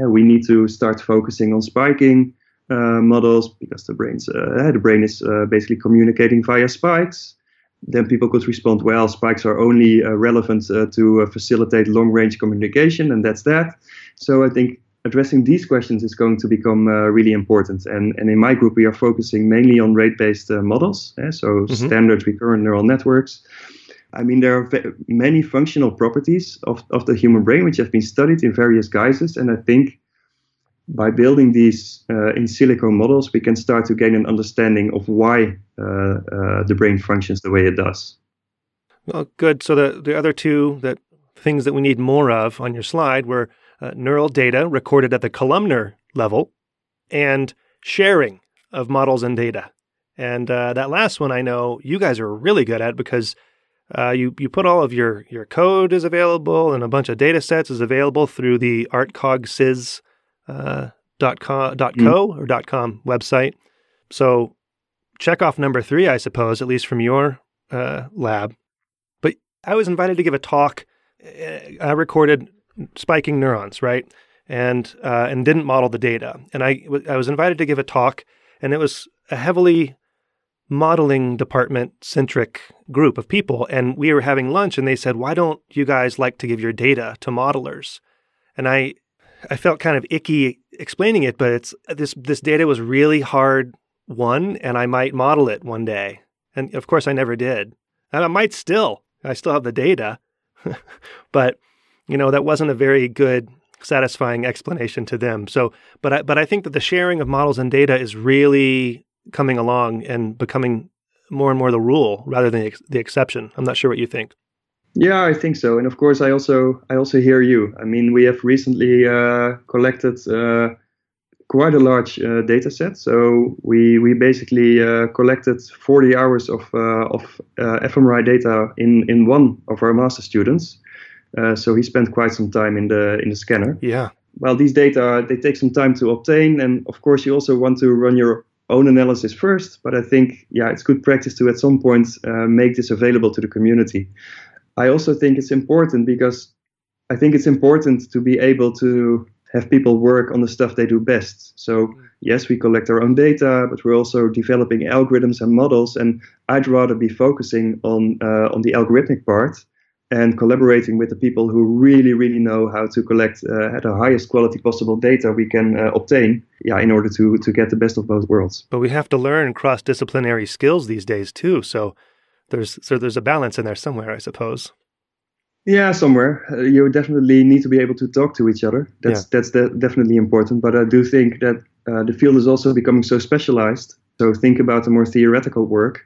we need to start focusing on spiking models because the brain is basically communicating via spikes. Then people could respond, well, spikes are only relevant to facilitate long-range communication, and that's that. So I think addressing these questions is going to become really important. And in my group, we are focusing mainly on rate-based models, standard recurrent neural networks. I mean, there are many functional properties of the human brain which have been studied in various guises. And I think by building these in silico models, we can start to gain an understanding of why the brain functions the way it does. Well, good. So the other two things that we need more of on your slide were neural data recorded at the columnar level and sharing of models and data. And that last one I know you guys are really good at because you put all of your code is available and a bunch of data sets is available through the artcogsys .com website. So check off number 3, I suppose, at least from your lab. But I was invited to give a talk. I recorded spiking neurons, right? And didn't model the data. And I was invited to give a talk, and it was a heavily modeling department-centric group of people. And we were having lunch, and they said, why don't you guys like to give your data to modelers? And I felt kind of icky explaining it, but it's this data was really hard won, and I might model it one day. And of course, I never did. And I still have the data, but that wasn't a very good, satisfying explanation to them. So, but I think that the sharing of models and data is really coming along and becoming more and more the rule rather than the exception. I'm not sure what you think. Yeah, I think so. And of course, I also hear you. I mean, we have recently collected quite a large data set. So we basically collected 40 hours of fMRI data in one of our master students. So he spent quite some time in the scanner. Yeah. Well, these data, they take some time to obtain. And of course, you also want to run your own analysis first. But I think, it's good practice to at some point make this available to the community. I also think it's important because I think it's important to be able to have people work on the stuff they do best. So yes, we collect our own data, but we're also developing algorithms and models. And I'd rather be focusing on the algorithmic part and collaborating with the people who really, really know how to collect at the highest quality possible data we can obtain, in order to get the best of both worlds. But we have to learn cross-disciplinary skills these days too. So there's a balance in there somewhere, I suppose. Yeah, somewhere. You definitely need to be able to talk to each other. That's definitely important. But I do think that the field is also becoming so specialized. So think about the more theoretical work.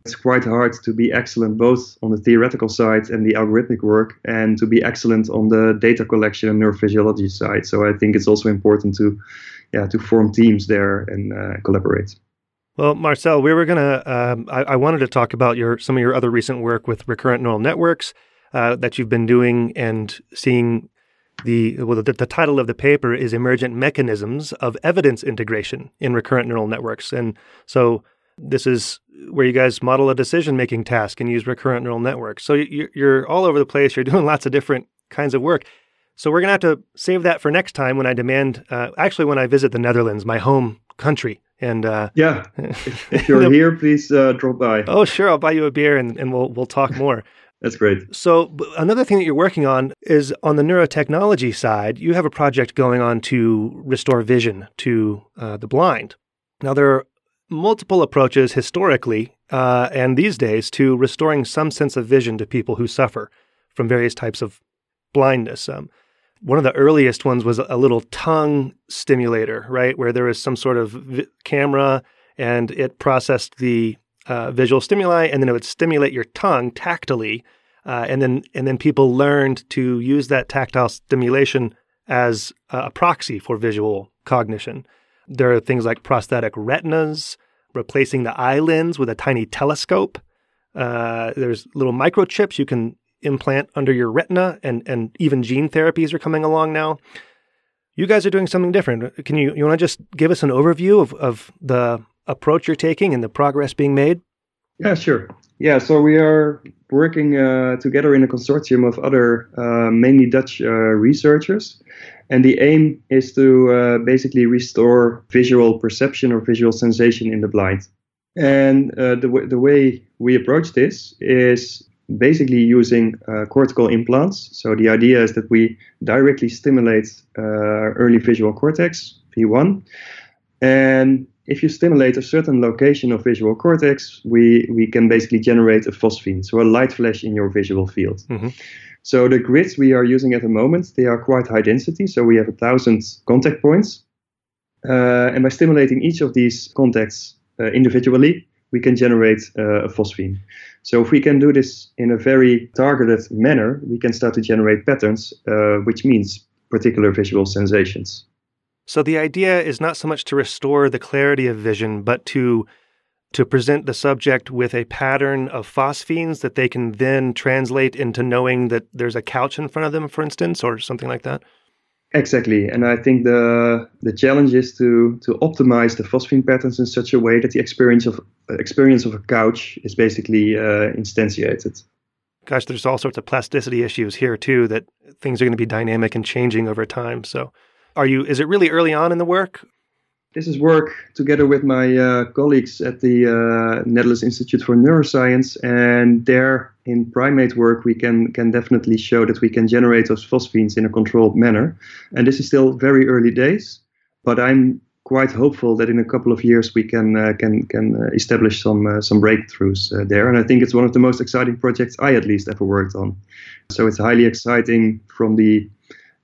It's quite hard to be excellent both on the theoretical side and the algorithmic work, and to be excellent on the data collection and neurophysiology side. So I think it's also important to form teams there and collaborate. Well, Marcel, we were gonna. I wanted to talk about some of your other recent work with recurrent neural networks that you've been doing and seeing. The title of the paper is Emergent Mechanisms of Evidence Integration in Recurrent Neural Networks, and so this is where you guys model a decision-making task and use recurrent neural networks. So you're all over the place. You're doing lots of different kinds of work. So we're going to have to save that for next time when I when I visit the Netherlands, my home country. And if you're here, please drop by. Oh, sure. I'll buy you a beer and we'll talk more. That's great. So another thing that you're working on is on the neurotechnology side. You have a project going on to restore vision to the blind. Now, there are multiple approaches historically and these days to restoring some sense of vision to people who suffer from various types of blindness. One of the earliest ones was a little tongue stimulator, right, where there was some sort of camera and it processed the visual stimuli, and then it would stimulate your tongue tactily And then people learned to use that tactile stimulation as a proxy for visual cognition. There are things like prosthetic retinas, replacing the eye lens with a tiny telescope. There's little microchips you can implant under your retina, and even gene therapies are coming along now. You guys are doing something different. You want to just give us an overview of the approach you're taking and the progress being made? Yeah, sure. Yeah, so we are working together in a consortium of other, mainly Dutch researchers. And the aim is to basically restore visual perception or visual sensation in the blind. And the way we approach this is basically using cortical implants. So the idea is that we directly stimulate early visual cortex, V1. And if you stimulate a certain location of visual cortex, we can basically generate a phosphene, so a light flash in your visual field. Mm-hmm. So the grids we are using at the moment, they are quite high density. So we have 1,000 contact points. And by stimulating each of these contacts individually, we can generate a phosphene. So if we can do this in a very targeted manner, we can start to generate patterns, which means particular visual sensations. So the idea is not so much to restore the clarity of vision, but to present the subject with a pattern of phosphenes that they can then translate into knowing that there's a couch in front of them, for instance, or something like that? Exactly. And I think the challenge is to optimize the phosphene patterns in such a way that the experience of a couch is basically instantiated. Gosh, there's all sorts of plasticity issues here too, that things are going to be dynamic and changing over time. So is it really early on in the work? This is work together with my colleagues at the Netherlands Institute for Neuroscience, and there in primate work we can definitely show that we can generate those phosphenes in a controlled manner. And this is still very early days, but I'm quite hopeful that in a couple of years we can establish some breakthroughs there. And I think it's one of the most exciting projects I at least ever worked on. So it's highly exciting from the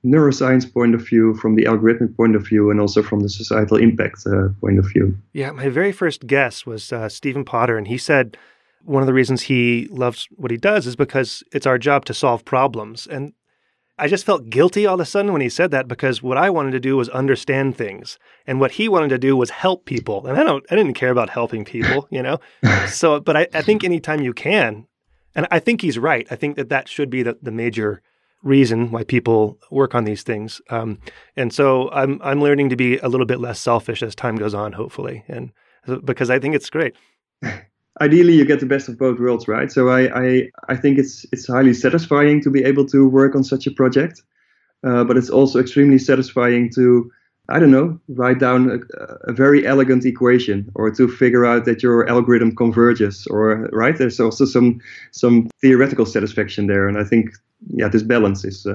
neuroscience point of view, from the algorithmic point of view, and also from the societal impact point of view. Yeah, my very first guest was Stephen Potter, and he said one of the reasons he loves what he does is because it's our job to solve problems. And I just felt guilty all of a sudden when he said that, because what I wanted to do was understand things, and what he wanted to do was help people. And I didn't care about helping people, you know. So, but I think anytime you can, and I think he's right. I think that should be the major reason why people work on these things. And so I'm learning to be a little bit less selfish as time goes on, hopefully, and because I think it's great. Ideally, you get the best of both worlds, right? So I think it's highly satisfying to be able to work on such a project, but it's also extremely satisfying to, I don't know, write down a very elegant equation, or to figure out that your algorithm converges, or right. There's also some theoretical satisfaction there, and I think this balance is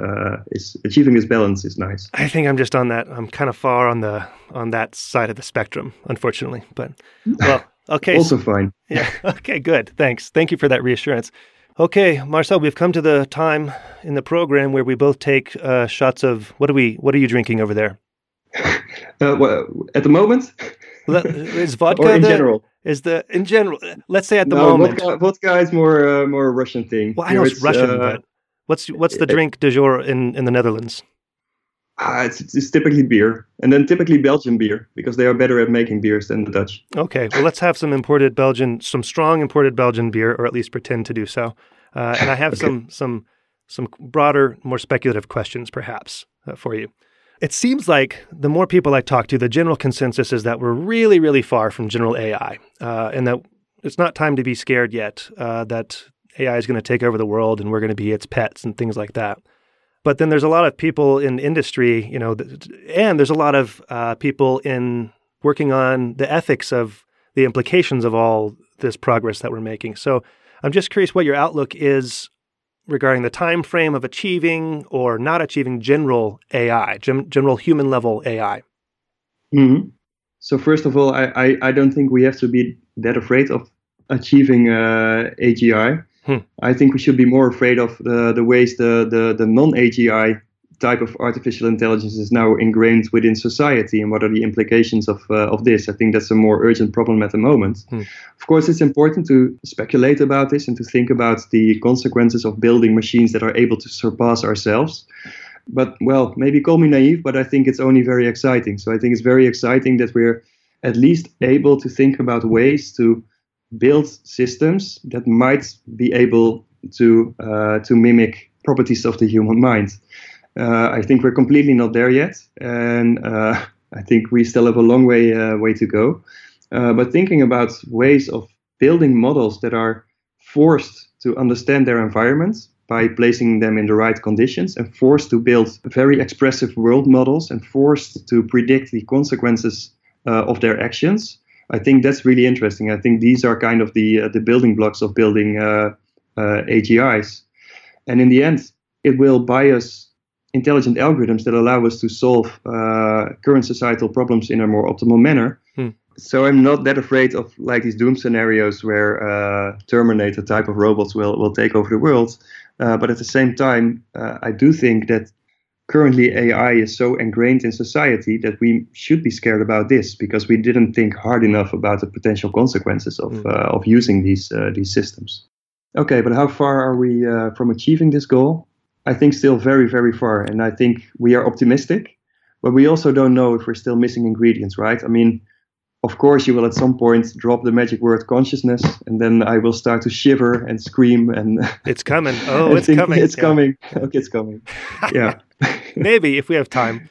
achieving this balance is nice. I think I'm just on that. I'm kind of far on that side of the spectrum, unfortunately. But well, okay. Also fine. Yeah. Okay. Good. Thanks. Thank you for that reassurance. Okay, Marcel, we've come to the time in the program where we both take shots of what are you drinking over there? Well, at the moment, is vodka or in general? In general? Let's say at the moment. Vodka is more a Russian thing. Well, I know it's Russian, but what's the drink du jour in the Netherlands? It's typically beer, and then typically Belgian beer, because they are better at making beers than the Dutch. Okay, well, let's have some strong imported Belgian beer, or at least pretend to do so. And I have okay. some broader, more speculative questions, perhaps, for you. It seems like the more people I talk to, the general consensus is that we're really, really far from general AI, and that it's not time to be scared yet, that AI is going to take over the world and we're going to be its pets and things like that. But then there's a lot of people in industry, and there's a lot of people in working on the ethics of the implications of all this progress that we're making. So I'm just curious what your outlook is regarding the time frame of achieving or not achieving general AI, general human-level AI. Mm-hmm. So first of all, I don't think we have to be that afraid of achieving AGI. I think we should be more afraid of the ways the non-AGI type of artificial intelligence is now ingrained within society, and what are the implications of this? I think that's a more urgent problem at the moment. Of course, it's important to speculate about this and to think about the consequences of building machines that are able to surpass ourselves. But, well, maybe call me naive, but I think it's only very exciting. So I think it's very exciting that we're at least able to think about ways to build systems that might be able to mimic properties of the human mind. I think we're completely not there yet, and I think we still have a long way to go. But thinking about ways of building models that are forced to understand their environment by placing them in the right conditions, and forced to build very expressive world models, and forced to predict the consequences of their actions, I think that's really interesting. I think these are kind of the building blocks of building AGIs. And in the end, it will buy us intelligent algorithms that allow us to solve current societal problems in a more optimal manner. So I'm not that afraid of like these doom scenarios where Terminator type of robots will take over the world. But at the same time, I do think that currently AI is so ingrained in society that we should be scared about this, because we didn't think hard enough about the potential consequences of using these systems. Okay, but how far are we from achieving this goal? I think still very, very far. And I think we are optimistic, but we also don't know if we're still missing ingredients, right? I mean, of course, you will at some point drop the magic word consciousness, and then I will start to shiver and scream. And it's coming. Oh, it's coming. It's coming. Okay, it's coming. Yeah. Maybe if we have time.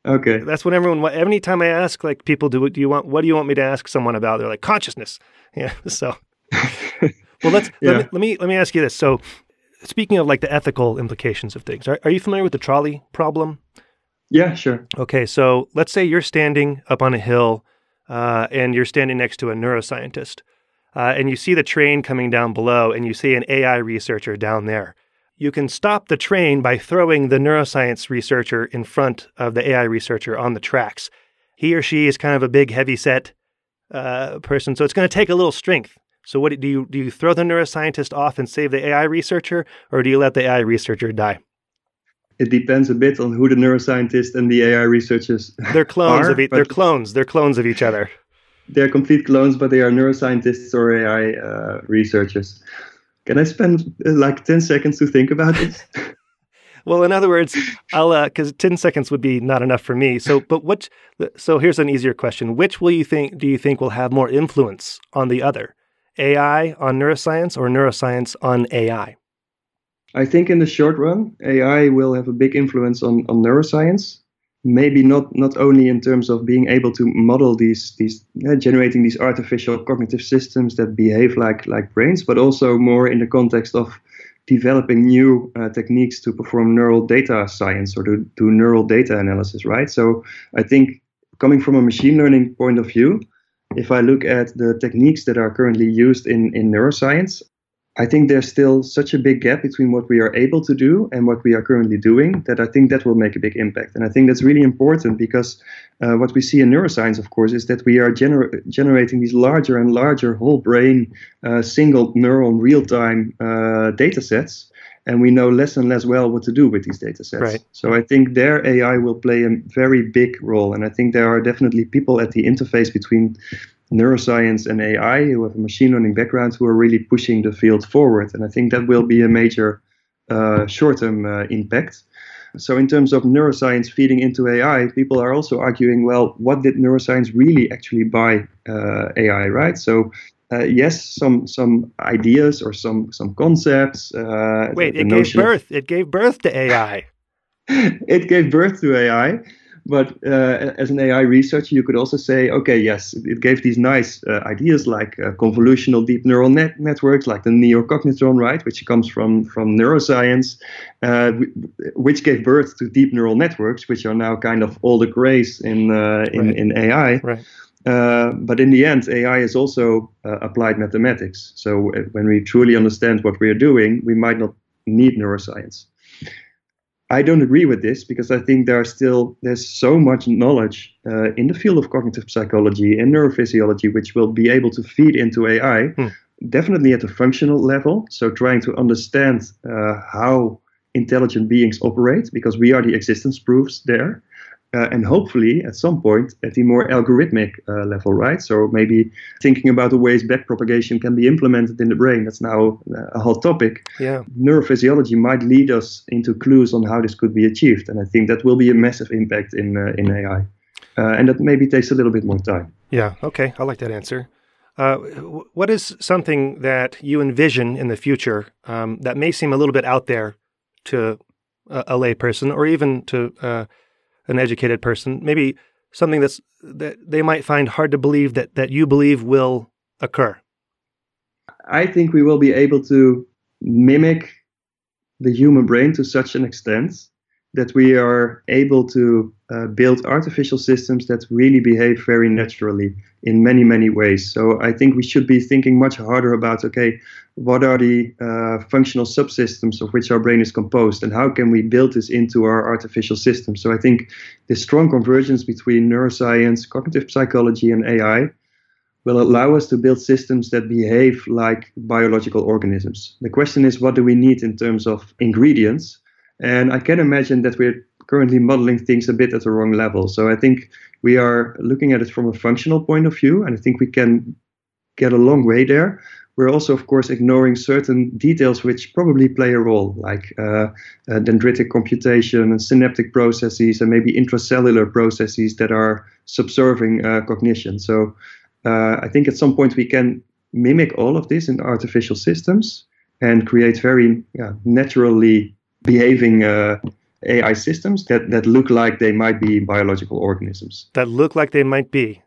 Okay. That's when anytime I ask like people, what do you want me to ask someone about? They're like, consciousness. Yeah. So, well, let me ask you this. So, speaking of like the ethical implications of things, are you familiar with the trolley problem? Yeah, sure. Okay. So let's say you're standing up on a hill, and you're standing next to a neuroscientist, and you see the train coming down below, and you see an AI researcher down there. You can stop the train by throwing the neuroscience researcher in front of the AI researcher on the tracks. He or she is kind of a big, heavy-set person, so it's going to take a little strength. So what do you throw the neuroscientist off and save the AI researcher, or do you let the AI researcher die? It depends a bit on who the neuroscientist and the AI researchers They're clones are. They're clones. They're clones of each other. They're complete clones, but they are neuroscientists or AI researchers. Can I spend like 10 seconds to think about this? Well, in other words, because 10 seconds would be not enough for me. So here's an easier question. Which do you think will have more influence on the other? AI on neuroscience or neuroscience on AI? I think in the short run, AI will have a big influence on neuroscience. Maybe not only in terms of being able to model these generating these artificial cognitive systems that behave like brains, but also more in the context of developing new techniques to perform neural data science or to do neural data analysis, right? So I think coming from a machine learning point of view, if I look at the techniques that are currently used in neuroscience, I think there's still such a big gap between what we are able to do and what we are currently doing that I think that will make a big impact. And I think that's really important because what we see in neuroscience, of course, is that we are generating these larger and larger whole brain, single neuron real-time data sets. And we know less and less well what to do with these data sets. Right. So I think their AI will play a very big role. And I think there are definitely people at the interface between neuroscience and AI who have a machine learning background who are really pushing the field forward. And I think that will be a major short-term impact. So in terms of neuroscience feeding into AI, people are also arguing, well, what did neuroscience really actually buy AI, right? So yes, some ideas or some concepts. Wait, it gave birth to AI. It gave birth to AI. But as an AI researcher, you could also say, okay, yes, it gave these nice ideas like convolutional deep neural networks, like the neocognitron, right, which comes from neuroscience, which gave birth to deep neural networks, which are now kind of all the craze in AI. Right. But in the end, AI is also applied mathematics. So when we truly understand what we are doing, we might not need neuroscience. I don't agree with this because I think there's so much knowledge in the field of cognitive psychology and neurophysiology which will be able to feed into AI, definitely at the functional level. So trying to understand how intelligent beings operate, because we are the existence proofs there. And hopefully, at some point, at the more algorithmic level, right? So maybe thinking about the ways backpropagation can be implemented in the brain. That's now a hot topic. Yeah. Neurophysiology might lead us into clues on how this could be achieved. And I think that will be a massive impact in AI. And that maybe takes a little bit more time. Yeah, okay. I like that answer. What is something that you envision in the future that may seem a little bit out there to a lay person, or even to an educated person, maybe something that they might find hard to believe that you believe will occur? I think we will be able to mimic the human brain to such an extent that we are able to build artificial systems that really behave very naturally in many, many ways. So I think we should be thinking much harder about, okay, what are the functional subsystems of which our brain is composed, and how can we build this into our artificial system? So I think the strong convergence between neuroscience, cognitive psychology, and AI will allow us to build systems that behave like biological organisms. The question is, what do we need in terms of ingredients? And I can imagine that we're currently modeling things a bit at the wrong level. So I think we are looking at it from a functional point of view, and I think we can get a long way there. We're also, of course, ignoring certain details which probably play a role, like dendritic computation and synaptic processes, and maybe intracellular processes that are subserving cognition. So I think at some point we can mimic all of this in artificial systems and create very naturally behaving AI systems that look like they might be biological organisms. That look like they might be.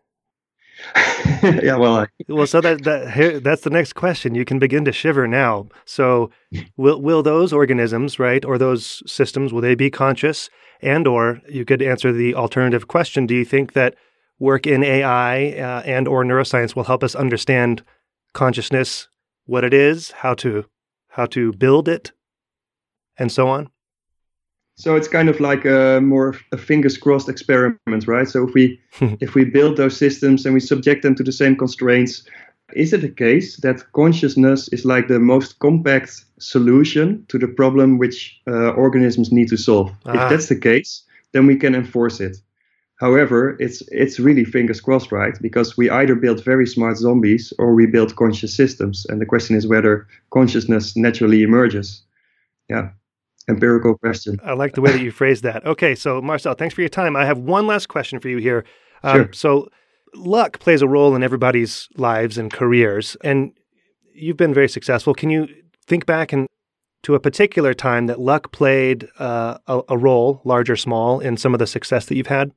Yeah, well, so that's the next question. You can begin to shiver now. So, will those organisms, right, or those systems, will they be conscious? And or you could answer the alternative question: do you think that work in AI and or neuroscience will help us understand consciousness, what it is, how to build it, and so on? So it's kind of like more a fingers crossed experiment, right? So if we build those systems and we subject them to the same constraints, is it the case that consciousness is like the most compact solution to the problem which organisms need to solve? If that's the case, then we can enforce it. However, it's really fingers crossed, right? Because we either build very smart zombies or we build conscious systems. And the question is whether consciousness naturally emerges. Yeah. Empirical question. I like the way that you phrased that. Okay, so Marcel, thanks for your time. I have one last question for you here. Sure. So luck plays a role in everybody's lives and careers, and you've been very successful. Can you think back to a particular time that luck played a role, large or small, in some of the success that you've had?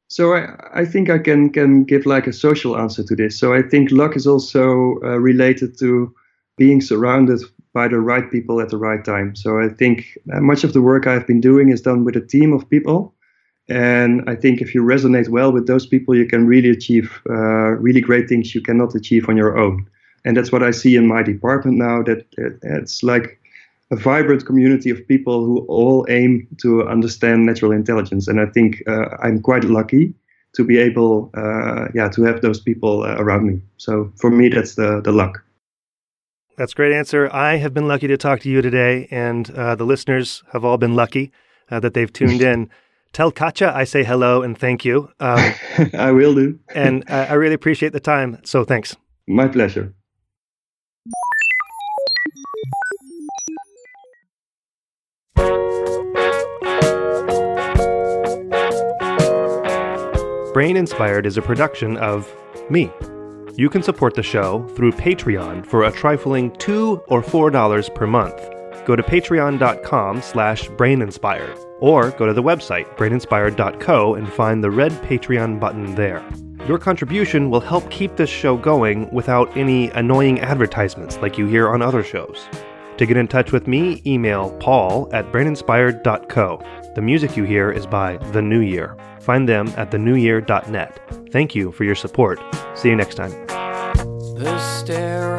So I think I can give like a social answer to this. So I think luck is also related to being surrounded by the right people at the right time. So I think much of the work I've been doing is done with a team of people. And I think if you resonate well with those people, you can really achieve really great things you cannot achieve on your own. And that's what I see in my department now, that it's like a vibrant community of people who all aim to understand natural intelligence. And I think I'm quite lucky to be able to have those people around me. So for me, that's the luck. That's a great answer. I have been lucky to talk to you today, and the listeners have all been lucky that they've tuned in. Tell Katja I say hello and thank you. I will do. And I really appreciate the time, so thanks. My pleasure. Brain Inspired is a production of me. You can support the show through Patreon for a trifling $2 or $4 per month. Go to patreon.com/braininspired or go to the website braininspired.co and find the red Patreon button there. Your contribution will help keep this show going without any annoying advertisements like you hear on other shows. To get in touch with me, email paul@braininspired.co. The music you hear is by The New Year. Find them at thenewyear.net. Thank you for your support. See you next time. The stare